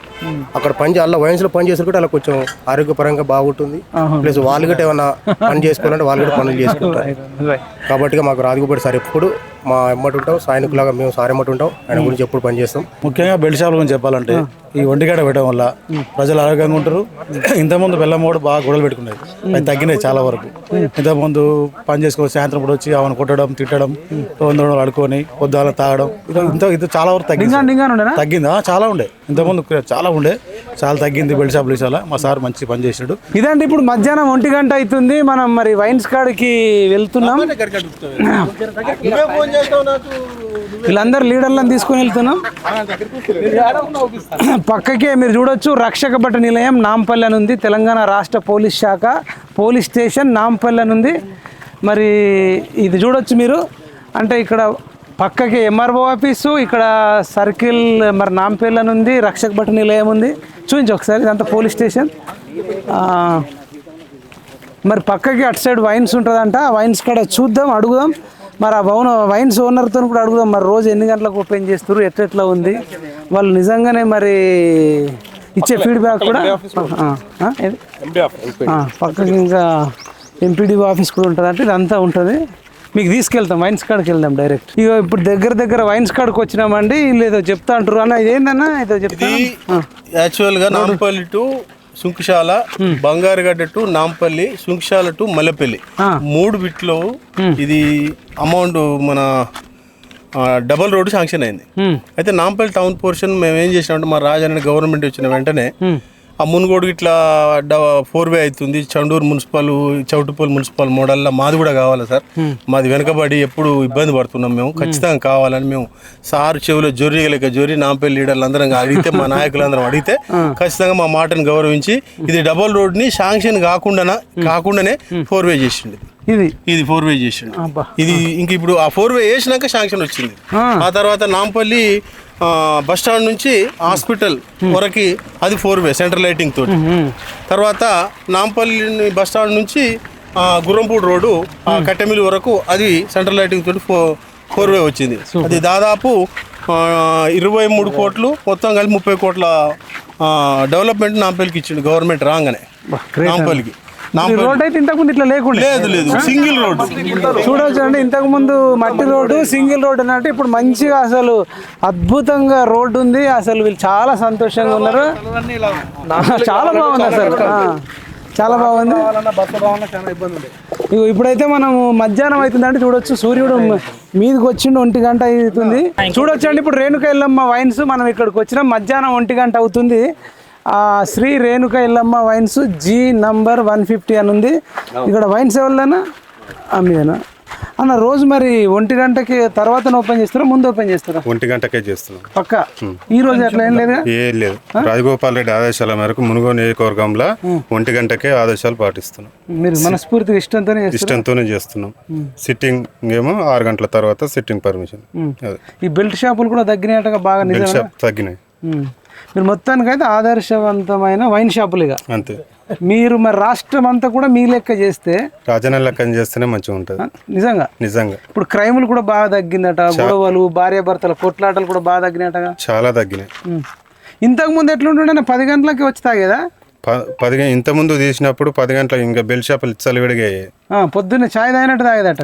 అక్కడ అలా వైన్స్ లో పని చేసుకుంటే అలా కొంచెం ఆరోగ్యపరంగా బాగుంటుంది. ప్లస్ వాళ్ళు కూడా ఏమన్నా పని చేసుకోవాలంటే వాళ్ళు కూడా పనులు చేసుకుంటారు. కాబట్టి మాకు రాజగోపాల్ సార్ ఎప్పుడు మా ఎమ్మటి ఉంటాం, సైనికులాగా మేము సార్ ఎమ్మటి ఉంటాం, ఆయన గురించి ఎప్పుడు పని చేస్తాం. ముఖ్యంగా బెల్ట్ షాపుల గురించి చెప్పాలంటే ఈ ఒంటిగంట పెట్టడం వల్ల ప్రజలు ఆరోగ్యంగా ఉంటారు. ఇంతకుముందు బెల్లం కూడా బాగా గొడవలు పెట్టుకునేది, అది తగ్గినాయి చాలా వరకు. ఇంతకుముందు పని చేసుకొని సాయంత్రం కూడా వచ్చి ఆమెను కొట్టడం, తిట్టడం, వందడం అడుకొని పొద్దున తాగడం, ఇది చాలా వరకు తగ్గిందా? చాలా ఉండే, ఇంతకుముందు చాలా ఉండే, చాలా తగ్గింది బెల్ట్ షాపుల విషయాల. మా సార్ మంచి పని చేసాడు. ఇదంటే ఇప్పుడు మధ్యాహ్నం 1 గంట అవుతుంది, మనం మరి వైన్స్ కాడికి వెళ్తున్నాం. వీళ్ళందరూ లీడర్లను తీసుకుని వెళ్తున్నాం. పక్కకే మీరు చూడొచ్చు రక్షక భట నిలయం నాంపల్లి అని ఉంది. తెలంగాణ రాష్ట్ర పోలీస్ శాఖ పోలీస్ స్టేషన్ నాంపల్లి అని ఉంది. మరి ఇది చూడొచ్చు మీరు, అంటే ఇక్కడ పక్కకి ఎంఆర్ఓ ఆఫీసు, ఇక్కడ సర్కిల్ మరి నాంపల్లి అని ఉంది, రక్షక భట నిలయం ఉంది. చూపించు ఒకసారి, ఇదంతా పోలీస్ స్టేషన్. మరి పక్కకి అటు సైడ్ వైన్స్ ఉంటుందంట, వైన్స్ కాడ చూద్దాం, అడుగుదాం. మరి ఆ వైన్స్ ఓనర్తో కూడా అడుగుదాం, మరి రోజు ఎన్ని గంటలకు ఓపెన్ చేస్తారు, ఎట్లా ఉంది, వాళ్ళు నిజంగానే మరి ఇచ్చే ఫీడ్బ్యాక్ కూడా. పక్కకి ఇంకా ఎంపీడీఓ ఆఫీస్ కూడా ఉంటుంది, అంటే ఇదంతా ఉంటుంది. మీకు తీసుకెళ్తాం, వైన్స్ కాడికి వెళ్దాం డైరెక్ట్. ఇక ఇప్పుడు దగ్గర వైన్స్ కాడికి వచ్చినామండి. వీళ్ళు ఏదో చెప్తా అంటారు అన్న, ఇదేందన్నా ఏదో చెప్తా. యాక్చువల్గా Nampally to Sunkishala, Bangarugadda to Nampally, Sunkishala to Mallepally 3 బిట్లో ఇది అమౌంట్ మన డబల్ రోడ్డు శాంక్షన్ అయింది. అయితే నాంపల్లి టౌన్ పోర్షన్ మేము ఏం చేసినామంటే మా రాజన్న గవర్నమెంట్ వచ్చిన వెంటనే ఆ మునుగోడు ఇట్లా 4 వే అవుతుంది. చండూరు మున్సిపల్, చౌటుపల్లి మున్సిపల్ మోడల్లో మాది కూడా కావాలి సార్. మాది వెనకబడి ఎప్పుడు ఇబ్బంది పడుతున్నాం మేము, ఖచ్చితంగా కావాలని మేము సార్ చెవిలో జొర్రి నాంపల్లి లీడర్లు అందరం అడిగితే, మా నాయకులందరం అడిగితే ఖచ్చితంగా మా మాటను గౌరవించి ఇది డబల్ రోడ్ని శాంక్షన్ కాకుండానే 4 వే చేసిండు. ఇది 4 వే చేసిండు. ఇది ఇంక ఇప్పుడు ఆ 4 వే వేసినాక శాంక్షన్ వచ్చింది. ఆ తర్వాత నాంపల్లి బస్ స్టాండ్ నుంచి హాస్పిటల్ వరకు అది 4 వే సెంట్రల్ లైటింగ్ తోటి. తర్వాత నాంపల్లి బస్ స్టాండ్ నుంచి గుర్రంపూడి రోడ్డు కట్టెమిల్లి వరకు అది సెంట్రల్ లైటింగ్ తోటి 4 వే వచ్చింది. అది దాదాపు 23 కోట్లు, మొత్తం కలిపి 30 కోట్ల డెవలప్మెంట్ నాంపల్లికి ఇచ్చిండు గవర్నమెంట్ రాగానే. నాంపల్లికి రోడ్ అయితే ఇంతకుముందు ఇట్లా లేకుండా లేదు, సింగిల్ రోడ్డు చూడవచ్చు అండి. ఇంతకుముందు మట్టి రోడ్డు, సింగిల్ రోడ్డు అంటే ఇప్పుడు మంచిగా అసలు అద్భుతంగా రోడ్డు ఉంది. అసలు వీళ్ళు చాలా సంతోషంగా ఉన్నారు, చాలా బాగుంది అసలు, చాలా బాగుంది. ఇప్పుడైతే మనం మధ్యాహ్నం అవుతుందంటే చూడొచ్చు, సూర్యుడు మీదకి వచ్చిండు, 1 గంట అవుతుంది. చూడొచ్చు అండి, ఇప్పుడు రేణుక ఎల్లమ్మ వైన్స్ మనం ఇక్కడికి వచ్చినాం, మధ్యాహ్నం 1 గంట అవుతుంది. Shri Renuka Yellamma wines G number 150 అని ఉంది. ఇక్కడ వైన్స్ ఎవరిదన్నా మీదేనా అన్న? రోజు మరి 1 గంటకి తర్వాత ఓపెన్ చేస్తారా, ముందు ఓపెన్ చేస్తారా? 1 గంటకే చేస్తున్నాం పక్క. ఈ రోజు అట్లా ఏం లేదు, లేదు. రాజగోపాల్ రెడ్డి ఆదేశాల మేరకు మునుగోడు నియోజకవర్గంలో 1 గంటకే ఆదేశాలు పాటిస్తున్నాం. మీరు మనస్ఫూర్తిగా ఇష్టంతోనే చేస్తున్నాం. సిట్టింగ్ ఏమో 6 గంటల తర్వాత సిట్టింగ్ పర్మిషన్. ఈ బెల్ట్ షాపులు కూడా తగ్గినట్టుగా బాగా తగ్గినాయి. మీరు మొత్తానికైతే ఆదర్శవంతమైన వైన్ షాపులుగా అంతే. మీరు మరి రాష్ట్రం అంతా కూడా మీ లెక్క చేస్తే, రాజన్న లెక్క చేస్తేనే మంచిగా ఉంటుంది. నిజంగా ఇప్పుడు క్రైములు కూడా బాగా తగ్గిందట, గొడవలు, భార్యాభర్తల కొట్లాటలు కూడా బాగా తగ్గినట్టుగా, చాలా తగ్గినాయి. ఇంతకు ముందు ఎట్లుంటుండే 10 గంటలకి వచ్చి తాగేదా? 10 ఇంత ముందు తీసినప్పుడు 10 గంటలకు ఇంకా బెల్ట్ షాపులు చలివిడిగాయి. పొద్దున్నే ఛాయ్ తాగినట్టు తాగేదట.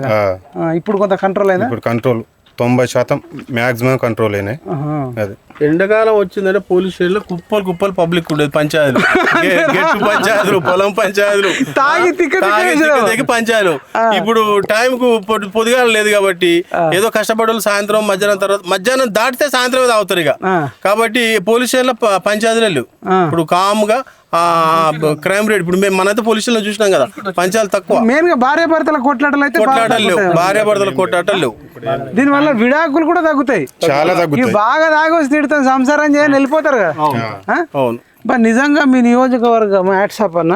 ఇప్పుడు కొంత కంట్రోల్ అయిందా? ఇప్పుడు కంట్రోల్ 90% మ్యాక్సిమం కంట్రోల్ అయినాయి. అది ఎండాకాలం వచ్చిందంటే పోలీస్ స్టేషన్లో కుప్పలు పబ్లిక్ ఉండేది. పంచాయతీలు, గెట్టు పంచాయతీలు, పొలం పంచాయతీలు, తాగి పంచాయతీలు. ఇప్పుడు టైంకు పొద్దుగాల లేదు కాబట్టి ఏదో కష్టపడాలి. సాయంత్రం మధ్యాహ్నం తర్వాత, మధ్యాహ్నం దాటితే సాయంత్రం అవుతారు ఇక. కాబట్టి పోలీస్ స్టేషన్లో పంచాయతీలు లేవు. ఇప్పుడు కామ్గా క్రైమ్ రేట్ ఇప్పుడు మేము మనైతే పోలీస్ స్టేషన్లో చూసినాం కదా, పంచాయతీలు తక్కువ. మెయిన్ గా భార్యాభర్తల కొట్లాటలు లేవు, భార్యాభర్తల కొట్లాటలు లేవు. దీనివల్ల విడాకులు కూడా తగ్గుతాయి, చాలా తగ్గుతాయి. బాగా తాగొచ్చి తిడతాం, సంసారం చేయని వెళ్ళిపోతారు కదా. అవును. బట్ నిజంగా మీ నియోజకవర్గం హ్యాట్సాప్ అన్న,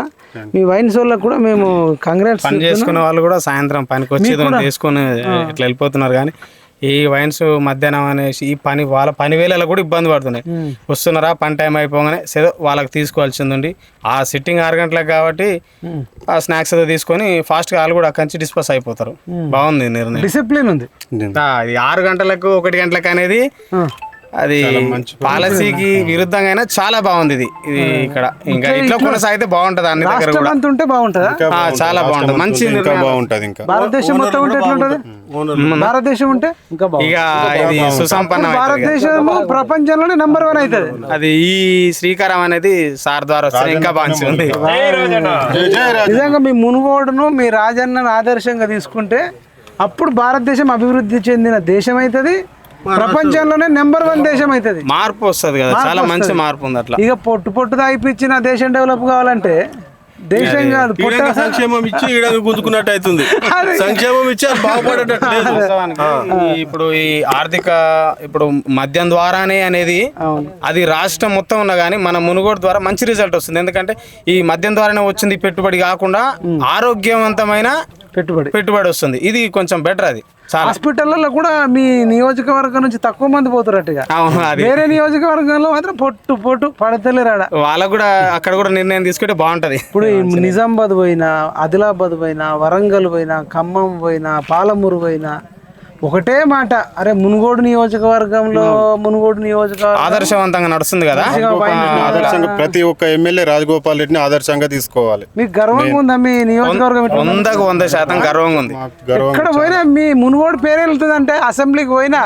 మీ వైన్స్ వాళ్ళకు కూడా మేము కంగ్రాట్స్. పని చేసుకునే వాళ్ళు కూడా సాయంత్రం పనికి వచ్చి తీసుకొని ఇట్లా వెళ్ళిపోతున్నారు. కానీ ఈ వైన్స్ మధ్యాహ్నం అనేసి ఈ పని వాళ్ళ పని వేళలో కూడా ఇబ్బంది పడుతున్నాయి. వస్తున్నారా పని టైం అయిపోగానే వాళ్ళకి తీసుకోవాల్సింది ఉండి ఆ సిట్టింగ్ 6 గంటలకు కాబట్టి ఆ స్నాక్స్ ఏదో తీసుకొని ఫాస్ట్గా వాళ్ళు కూడా అక్కడి నుంచి డిస్పస్ అయిపోతారు. బాగుంది నిర్ణయం, డిసిప్లిన్ ఉంది. 6 గంటలకు 1 గంటలకు అనేది అది పాలసీకి విరుద్ధంగా అయినా చాలా బాగుంది ఇది ఇక్కడ. ఇంకా ఇట్లా కొనసాగితే బాగుంటది, అన్ని దగ్గర కూడా ఉంటే బాగుంటుందా? చాలా బాగుంటది, మంచి బాగుంటది. ఇంకా భారతదేశం మొత్తం ఉంటే ఎట్లుంటది? భారతదేశం ఉంటే ఇంకా ఇక ఇది సుసంపన్నం. భారతదేశం ప్రపంచంలోనే నెంబర్ 1 అవుతుంది. అది ఈ శ్రీకారం అనేది సార్ ద్వారా వస్తే ఇంకా బాగుంది. నిజంగా మీ మునుగోడును మీ రాజన్నను ఆదర్శంగా తీసుకుంటే అప్పుడు భారతదేశం అభివృద్ధి చెందిన దేశం అవుతుంది, ప్రపంచంలోనే నెంబర్ 1 దేశం అవుతుంది. మార్పు వస్తుంది కదా, చాలా మంచి మార్పు ఉంది. అట్లా ఇక పొట్టు తాగిపించిన దేశం డెవలప్ కావాలంటే దేశం కాదు, సంక్షేమం ఇచ్చి గుంజుకున్నట్టు అవుతుంది. సంక్షేమం ఇచ్చి బాగుపడేటట్టు. ఇప్పుడు ఈ ఆర్థిక ఇప్పుడు మద్యం ద్వారానే అనేది అది రాష్ట్రం మొత్తం ఉన్నా కానీ మన మునుగోడు ద్వారా మంచి రిజల్ట్ వస్తుంది. ఎందుకంటే ఈ మద్యం ద్వారానే వచ్చింది పెట్టుబడి కాకుండా ఆరోగ్యవంతమైన పెట్టుబడి వస్తుంది. ఇది కొంచెం బెటర్. అది హాస్పిటల్లో కూడా మీ నియోజకవర్గం నుంచి తక్కువ మంది పోతున్నట్టుగా, వేరే నియోజకవర్గంలో మాత్రం పొట్టు పడతలేరాడ. వాళ్ళకు కూడా అక్కడ కూడా నిర్ణయం తీసుకుంటే బాగుంటది. ఇప్పుడు నిజామాబాద్ పోయినా, ఆదిలాబాద్ పోయినా, వరంగల్ పోయినా, ఖమ్మం పోయినా, పాలమూరు పోయినా ఒకటే మాట, అరే మునుగోడు నియోజకవర్గంలో ఆదర్శవంతంగా నడుస్తుంది కదా. ఆదర్శంగా ప్రతి ఒక్క ఎమ్మెల్యే రాజగోపాల్ రెడ్డిని ఆదర్శంగా తీసుకోవాలి. మీకు గర్వంగా ఉందా మీ నియోజకవర్గం? 100% గర్వంగా ఉంది. ఎక్కడ పోయినా మీ మునుగోడు పేరు వెళ్తుంది అంటే, అసెంబ్లీకి పోయినా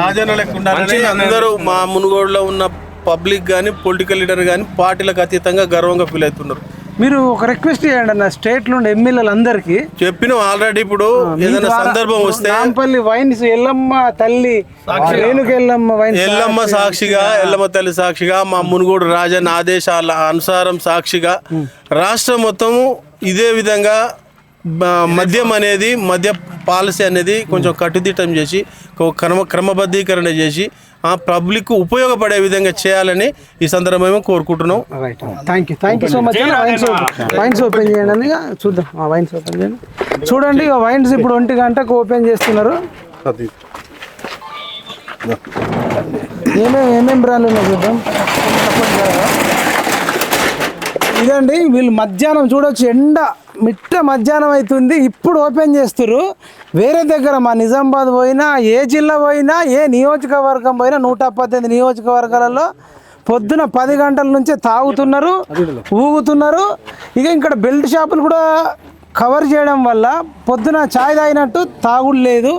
రాజన్న లెక్క ఉండాలని అందరూ మా మునుగోడులో ఉన్న పబ్లిక్ కానీ పొలిటికల్ లీడర్ కానీ పార్టీలకు అతీతంగా గర్వంగా ఫీల్ అవుతున్నారు. మీరు ఒక రిక్వెస్ట్ చేయండి అన్న, స్టేట్ లో ఎమ్మెల్యేలు అందరికి చెప్పినాం ఆల్రెడీ. ఇప్పుడు ఏదైనా సందర్భం వస్తే నాంపల్లి వైన్స్ ఎల్లమ్మ తల్లి ఎల్లమ్మ సాక్షిగా, ఎల్లమ్మ తల్లి సాక్షిగా, మా మునుగోడు రాజన్న ఆదేశాల అనుసారం సాక్షిగా రాష్ట్రం మొత్తము ఇదే విధంగా మద్య పాలసీ అనేది కొంచెం కట్టుదిట్టం చేసి క్రమబద్ధీకరణ చేసి ఆ పబ్లిక్ ఉపయోగపడే విధంగా చేయాలని ఈ సందర్భంగా కోరుకుంటున్నాం. Thank you so much. Wines open చేయండి అని చూద్దాం. వైన్స్ ఓపెన్ చేయండి. చూడండి వైన్స్ ఇప్పుడు 1 గంటకు ఓపెన్ చేస్తున్నారు. ఏమేమి బ్రాండ్లు ఉన్నాయి చూద్దాం. ఇదండి వీళ్ళు మధ్యాహ్నం చూడొచ్చు, మిట్ట మధ్యాహ్నం అవుతుంది, ఇప్పుడు ఓపెన్ చేస్తారు. వేరే దగ్గర మా నిజామాబాద్ పోయినా, ఏ జిల్లా పోయినా, ఏ నియోజకవర్గం పోయినా 118 నియోజకవర్గాలలో పొద్దున 10 గంటల నుంచే తాగుతున్నారు, ఊగుతున్నారు. ఇక ఇక్కడ బెల్ట్ షాపులు కూడా కవర్ చేయడం వల్ల పొద్దున ఛాయ్ తాగినట్టు తాగుడు లేదు.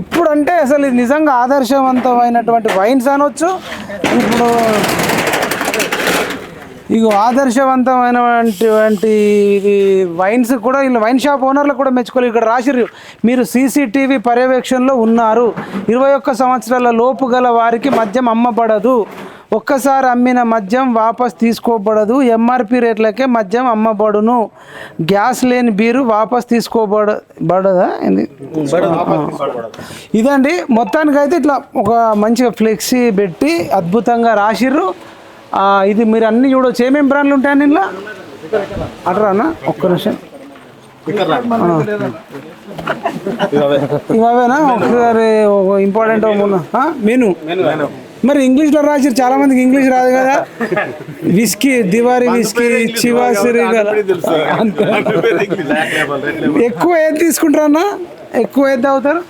ఇప్పుడు అంటే అసలు ఇది నిజంగా ఆదర్శవంతమైనటువంటి వైన్స్ అనొచ్చు. ఇప్పుడు ఇక ఆదర్శవంతమైనటువంటి వైన్స్ కూడా వీళ్ళు వైన్ షాప్ ఓనర్లు కూడా మెచ్చుకోవాలి. ఇక్కడ రాసిర్రు, మీరు CCTV పర్యవేక్షణలో ఉన్నారు, 21 సంవత్సరాల లోపు గల వారికి మద్యం అమ్మబడదు, ఒక్కసారి అమ్మిన మద్యం వాపస్ తీసుకోబడదు, MRP రేట్లకే మద్యం అమ్మబడును, గ్యాస్ లేని బీరు వాపస్ తీసుకోబడదా. ఇదండి మొత్తానికైతే ఇట్లా ఒక మంచిగా ఫ్లెక్సీ పెట్టి అద్భుతంగా రాసిర్రు. ఇది మీరు అన్నీ చూడవచ్చు. ఏమేమి బ్రాండ్లు ఉంటాయని ఇంట్లో అట్రానా? ఒక్క నిమిషం. ఇవేనా ఒకసారి ఇంపార్టెంట్ మెను. మరి ఇంగ్లీష్లో రాసి చాలా మందికి ఇంగ్లీష్ రాదు కదా. విస్కీ, దివారీ విస్కీ, చివాసిరి కదా. ఎక్కువ ఏది తీసుకుంటారన్నా? ఎక్కువ ఏది తాగుతారు?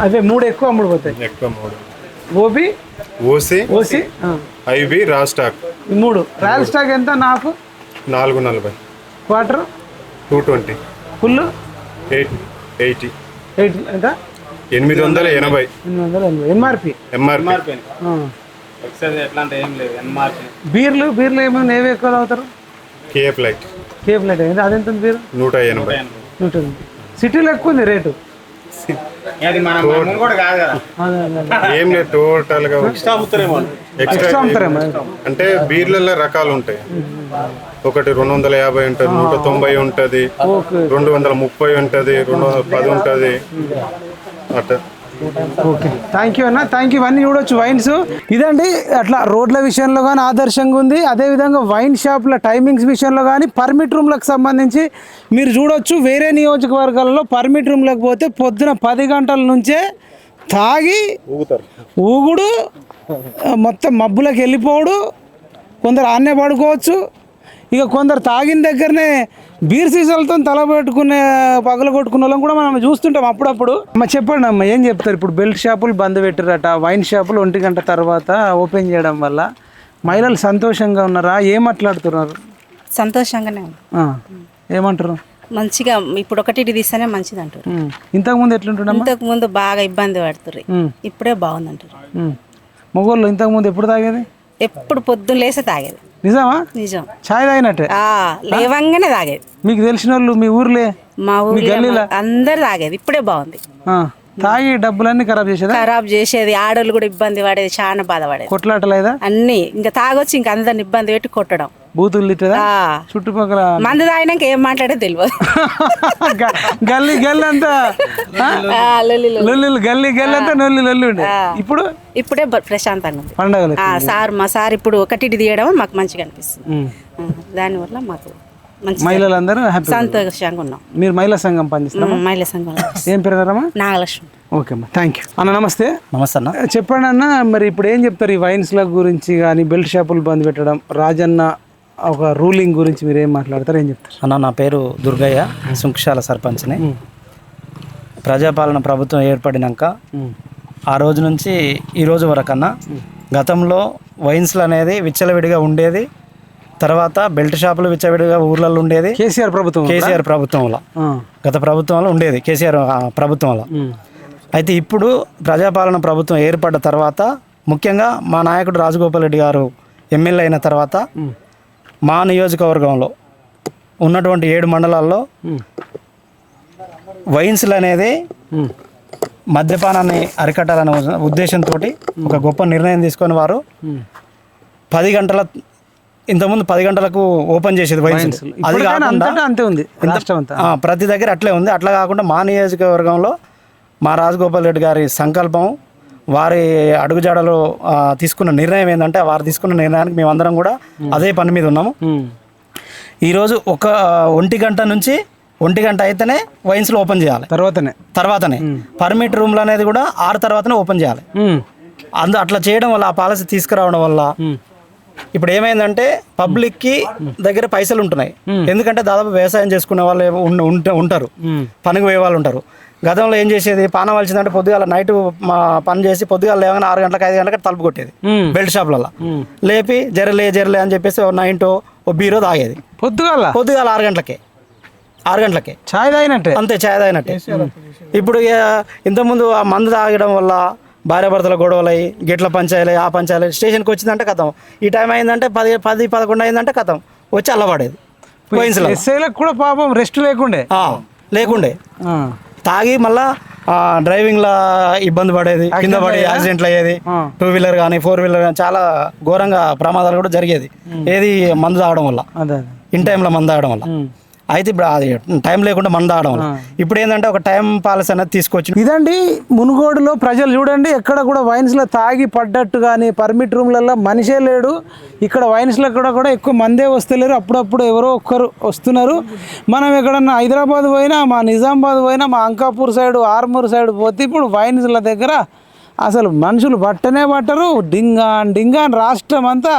అవే 3 ఎక్కువ అమ్ముడుపోతాయి. ఓబీ, ఓసి, ఐబీ, రా స్టాక్ 3. రాయల్ స్టాక్ ఎంత? నాకు 440, క్వార్టర్ 220, ఫుల్ 880, ఎంత? 880. ఎంఆర్పి. బీర్లు ఏమైనా ఏవి ఎక్కువ తాగుతారు? కేఎఫ్ లైట్ అదెంత బీరు? 180. సిటీలో ఎక్కువ ఉంది రేటు. ఏం లేదు, టోటల్ గా ఎక్స్ట్రా అంటే బీర్లలో రకాలు ఉంటాయి. ఒకటి 250 ఉంటుంది, 190 ఉంటుంది, 230 ఉంటుంది, 210 ఉంటుంది. అట్లా ఓకే, థ్యాంక్ యూ అన్న, థ్యాంక్ యూ. ఇవన్నీ చూడొచ్చు వైన్స్. ఇదండి అట్లా రోడ్ల విషయంలో కానీ ఆదర్శంగా ఉంది. అదేవిధంగా వైన్ షాప్ల టైమింగ్స్ విషయంలో కానీ పర్మిట్ రూమ్లకు సంబంధించి మీరు చూడొచ్చు. వేరే నియోజకవర్గాలలో పర్మిట్ రూమ్లకు పోతే పొద్దున 10 గంటల నుంచే తాగి ఊగుడు, మొత్తం మబ్బులకు వెళ్ళిపోవడు. కొందరు ఆన్నే పడుకోవచ్చు. ఇక కొందరు తాగిన దగ్గరనే బీర్ సీసాలతో తల పెట్టుకునే పగల కొట్టుకునే వాళ్ళని కూడా మనం చూస్తుంటాం అప్పుడప్పుడు. అమ్మ చెప్పండి అమ్మ, ఏం చెప్తారు? ఇప్పుడు బెల్ట్ షాపులు బంద్ పెట్టారట, వైన్ షాపులు 1 గంట తర్వాత ఓపెన్ చేయడం వల్ల మహిళలు సంతోషంగా ఉన్నారా? ఏం మాట్లాడుతున్నారు? సంతోషంగానే ఉంది. ఏమంటారు? మంచిగా ఇప్పుడు ఒకటి తీస్తేనే మంచిది అంటారు. ఇంతకుముందు ఎట్లుంటున్నాం? ఇంతకు ముందు బాగా ఇబ్బంది పడుతుర్రు, ఇప్పుడే బాగుంది అంటారు. మొగోళ్ళు ఇంతకుముందు ఎప్పుడు తాగేది? ఎప్పుడు పొద్దున్న లేసే తాగేది. నిజమా? నిజం. ఛాయ్ తాగినట్టే లేవంగానే తాగేది. మీకు తెలిసిన వాళ్ళు మీ ఊర్లే? మా ఊర్లో అందరు తాగేది. ఇప్పుడే బాగుంది. తాగి డబ్బులన్నీ ఖరాబ్ చేసేది. ఖరాబ్ చేసేది, ఆడోళ్ళు కూడా ఇబ్బంది పడేది, చాలా బాధపడేది. కొట్లాటలేదా? అన్ని ఇంకా తాగొచ్చి ఇంకా అందరిని ఇబ్బంది పెట్టి కొట్టడం, బూతులు తిట్టదా? చుట్టుపక్కల మందు తాగినాక ఏం మాట్లాడేది తెలియదు. గల్లీ గల్లీ అంతా లొల్లి, గల్లీ గల్లీ అంతా లొల్లి ఉండే. ఇప్పుడు ఇప్పుడే ప్రశాంతంగా ఉంది. పండగలు మా సార్ ఇప్పుడు ఒకటి తీయడం మాకు మంచిగా అనిపిస్తుంది. దానివల్ల మాకు మహిళలందరూ సంతోషంగా ఉన్నాం. మీరు మహిళా సంఘం పనిచేస్తారా? మహిళా సంఘం. ఏం పేరుమా? నాగలక్ష్మి. ఓకే అమ్మా, థ్యాంక్ యూ అన్న. నమస్తే. నమస్తే అన్న. చెప్పండి అన్న, మరి ఇప్పుడు ఏం చెప్తారు ఈ వైన్స్ల గురించి కానీ, బెల్ట్ షాపులు బంద్ పెట్టడం, రాజన్న ఒక రూలింగ్ గురించి మీరు ఏం మాట్లాడతారు, ఏం చెప్తారు? అన్న, నా పేరు దుర్గయ్య, సుంక్షాల సర్పంచ్ని. ప్రజాపాలన ప్రభుత్వం ఏర్పడినాక ఆ రోజు నుంచి ఈ రోజు వరకు అన్న, గతంలో వైన్స్లు అనేది విచ్చలవిడిగా ఉండేది. తర్వాత బెల్ట్ షాపులు విచ్చలవిడిగా ఊర్లలో ఉండేది. కేసీఆర్ ప్రభుత్వంలో గత ప్రభుత్వంలో ఉండేది, కేసీఆర్ ప్రభుత్వంలో. అయితే ఇప్పుడు ప్రజాపాలన ప్రభుత్వం ఏర్పడ్డ తర్వాత, ముఖ్యంగా మా నాయకుడు రాజగోపాల్ రెడ్డి గారు ఎమ్మెల్యే అయిన తర్వాత మా నియోజకవర్గంలో ఉన్నటువంటి 7 మండలాల్లో వైన్స్లు అనేది మద్యపానాన్ని అరికట్టాలనే ఉద్దేశంతో ఒక గొప్ప నిర్ణయం తీసుకొని వారు 10 గంటల, ఇంతకుముందు 10 గంటలకు ఓపెన్ చేసేది వైన్స్. అది కాకుండా అంతే ఉంది, ప్రతి దగ్గర అట్లే ఉంది. అట్లా కాకుండా మా నియోజకవర్గంలో మా రాజగోపాల్ రెడ్డి గారి సంకల్పం, వారి అడుగుజాడలో తీసుకున్న నిర్ణయం ఏంటంటే, వారు తీసుకున్న నిర్ణయానికి మేమందరం కూడా అదే పని మీద ఉన్నాము. ఈరోజు 1 గంట నుంచి 1 గంట అయితేనే వైన్స్లో ఓపెన్ చేయాలి. తర్వాతనే పర్మిట్ రూమ్లు అనేది కూడా 6 తర్వాతనే ఓపెన్ చేయాలి. అట్లా చేయడం వల్ల, ఆ పాలసీ తీసుకురావడం వల్ల ఇప్పుడు ఏమైందంటే, పబ్లిక్కి దగ్గర పైసలు ఉంటున్నాయి. ఎందుకంటే దాదాపు వ్యవసాయం చేసుకునే వాళ్ళు ఉంటారు, పనికి పోయే వాళ్ళు ఉంటారు. గతంలో ఏం చేసేది, పానం వలిసిందంటే పొద్దుగాల నైట్ పని చేసి పొద్దుగాల లేవగానే 6 గంటలకు 5 గంటలకు తలుపు కొట్టేది బెల్ట్ షాప్లలో. లేపి జరలే అని చెప్పేసి నైంటో ఓ బీరో తాగేది పొద్దుగాల 6 గంటలకే ఛాయ్ తాగినట్టే. అంతే, ఛాయ్ తాగినట్టే. ఇప్పుడు ఇంతకుముందు ఆ మందు తాగడం వల్ల భార్యాభర్తల గొడవలయ్యి, గిట్ల పంచాయలీ, ఆ పంచాయలీ, స్టేషన్కి వచ్చిందంటే కథం. ఈ టైం అయిందంటే 10-11 అయిందంటే కథం, వచ్చి అల్లబడేది. ఎస్ఐలకు కూడా పాపం రెస్ట్ లేకుండే తాగి మళ్ళా డ్రైవింగ్లో ఇబ్బంది పడేది, కింద పడి యాక్సిడెంట్లు అయ్యేది. 2 వీలర్ కానీ 4 వీలర్ కానీ చాలా ఘోరంగా ప్రమాదాలు కూడా జరిగేది. ఏది మందు తాగడం వల్ల, ఇన్ టైంలో మందు తాగడం వల్ల. అయితే ఇప్పుడు అది టైం లేకుండా మందు తాగడం వల్ల ఇప్పుడు ఏంటంటే ఒక టైం పాలసీ అనేది తీసుకొచ్చి. ఇదండి మునుగోడులో ప్రజలు చూడండి, ఎక్కడ కూడా వైన్స్లో తాగి పడ్డట్టు కానీ పర్మిట్ రూమ్లలో మనిషే లేడు. ఇక్కడ వైన్స్లో కూడా ఎక్కువ మందే వస్తలేరు, అప్పుడప్పుడు ఎవరో ఒక్కరు వస్తున్నారు. మనం ఎక్కడన్నా హైదరాబాద్ పోయినా, మా నిజామాబాద్ పోయినా, మా అంకాపూర్ సైడ్, ఆర్మూర్ సైడ్ పోతే ఇప్పుడు వైన్స్ల దగ్గర అసలు మనుషులు పట్టరు. డింగా రాష్ట్రం అంతా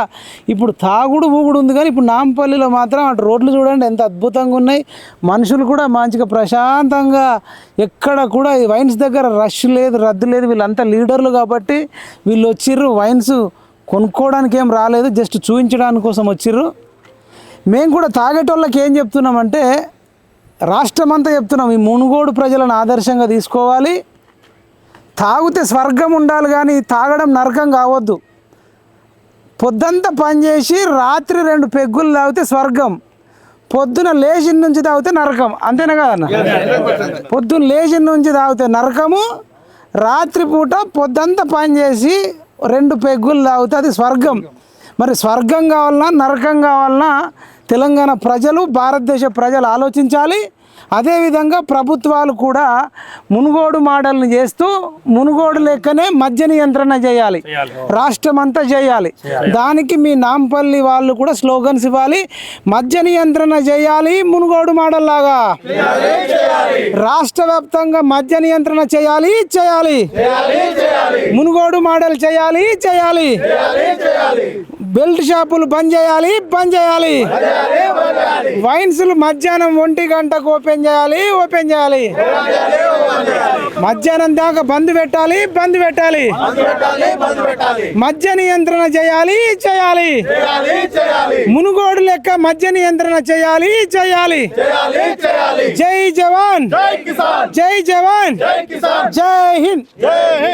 ఇప్పుడు తాగుడు ఊగుడు ఉంది. కానీ ఇప్పుడు నాంపల్లిలో మాత్రం అటు రోడ్లు చూడండి ఎంత అద్భుతంగా ఉన్నాయి. మనుషులు కూడా మంచిగా ప్రశాంతంగా, ఎక్కడ కూడా వైన్స్ దగ్గర రష్ లేదు, రద్దు లేదు. వీళ్ళంతా లీడర్లు కాబట్టి వీళ్ళు వచ్చిర్రు. వైన్స్ కొనుక్కోవడానికి ఏం రాలేదు, జస్ట్ చూపించడానికి కోసం వచ్చిర్రు. మేము కూడా తాగేటోళ్ళకి ఏం చెప్తున్నామంటే, రాష్ట్రం అంతా చెప్తున్నాం, ఈ మునుగోడు ప్రజలను ఆదర్శంగా తీసుకోవాలి. తాగితే స్వర్గం ఉండాలి కానీ తాగడం నరకం కావద్దు. పొద్దంతా పనిచేసి రాత్రి 2 పెగ్గులు తాగితే స్వర్గం, పొద్దున లేచిన నుంచి తాగితే నరకం. అంతేనా కదన్న? పొద్దున్న లేచిన నుంచి తాగితే నరకము, రాత్రిపూట పొద్దంతా పనిచేసి 2 పెగ్గులు తాగితే అది స్వర్గం. మరి స్వర్గం కావాలన్నా నరకం కావాలన్నా తెలంగాణ ప్రజలు, భారతదేశ ప్రజలు ఆలోచించాలి. అదేవిధంగా ప్రభుత్వాలు కూడా మునుగోడు మోడల్ని చేస్తూ మునుగోడు లెక్కనే మద్య నియంత్రణ చేయాలి, రాష్ట్రం అంతా చేయాలి. దానికి మీ నాంపల్లి వాళ్ళు కూడా స్లోగన్స్ ఇవ్వాలి. మద్య నియంత్రణ చేయాలి మునుగోడు మోడల్ లాగా, రాష్ట్ర వ్యాప్తంగా మద్య నియంత్రణ చేయాలి చేయాలి, మునుగోడు మోడల్ చేయాలి చేయాలి, బెల్ట్ షాపులు బంద్ చేయాలి బంద్ చేయాలి, వైన్స్లు మధ్యాహ్నం 1 గంటకు ఓపెన్ చేయాలి ఓపెన్ చేయాలి, మధ్యాహ్నం దాకా బంద్ పెట్టాలి బంద్ పెట్టాలి, మద్య నియంత్రణ చేయాలి చేయాలి, మునుగోడు లెక్క మద్య నియంత్రణ చేయాలి చేయాలి. జై జవాన్ జై జవాన్ జై హింద్.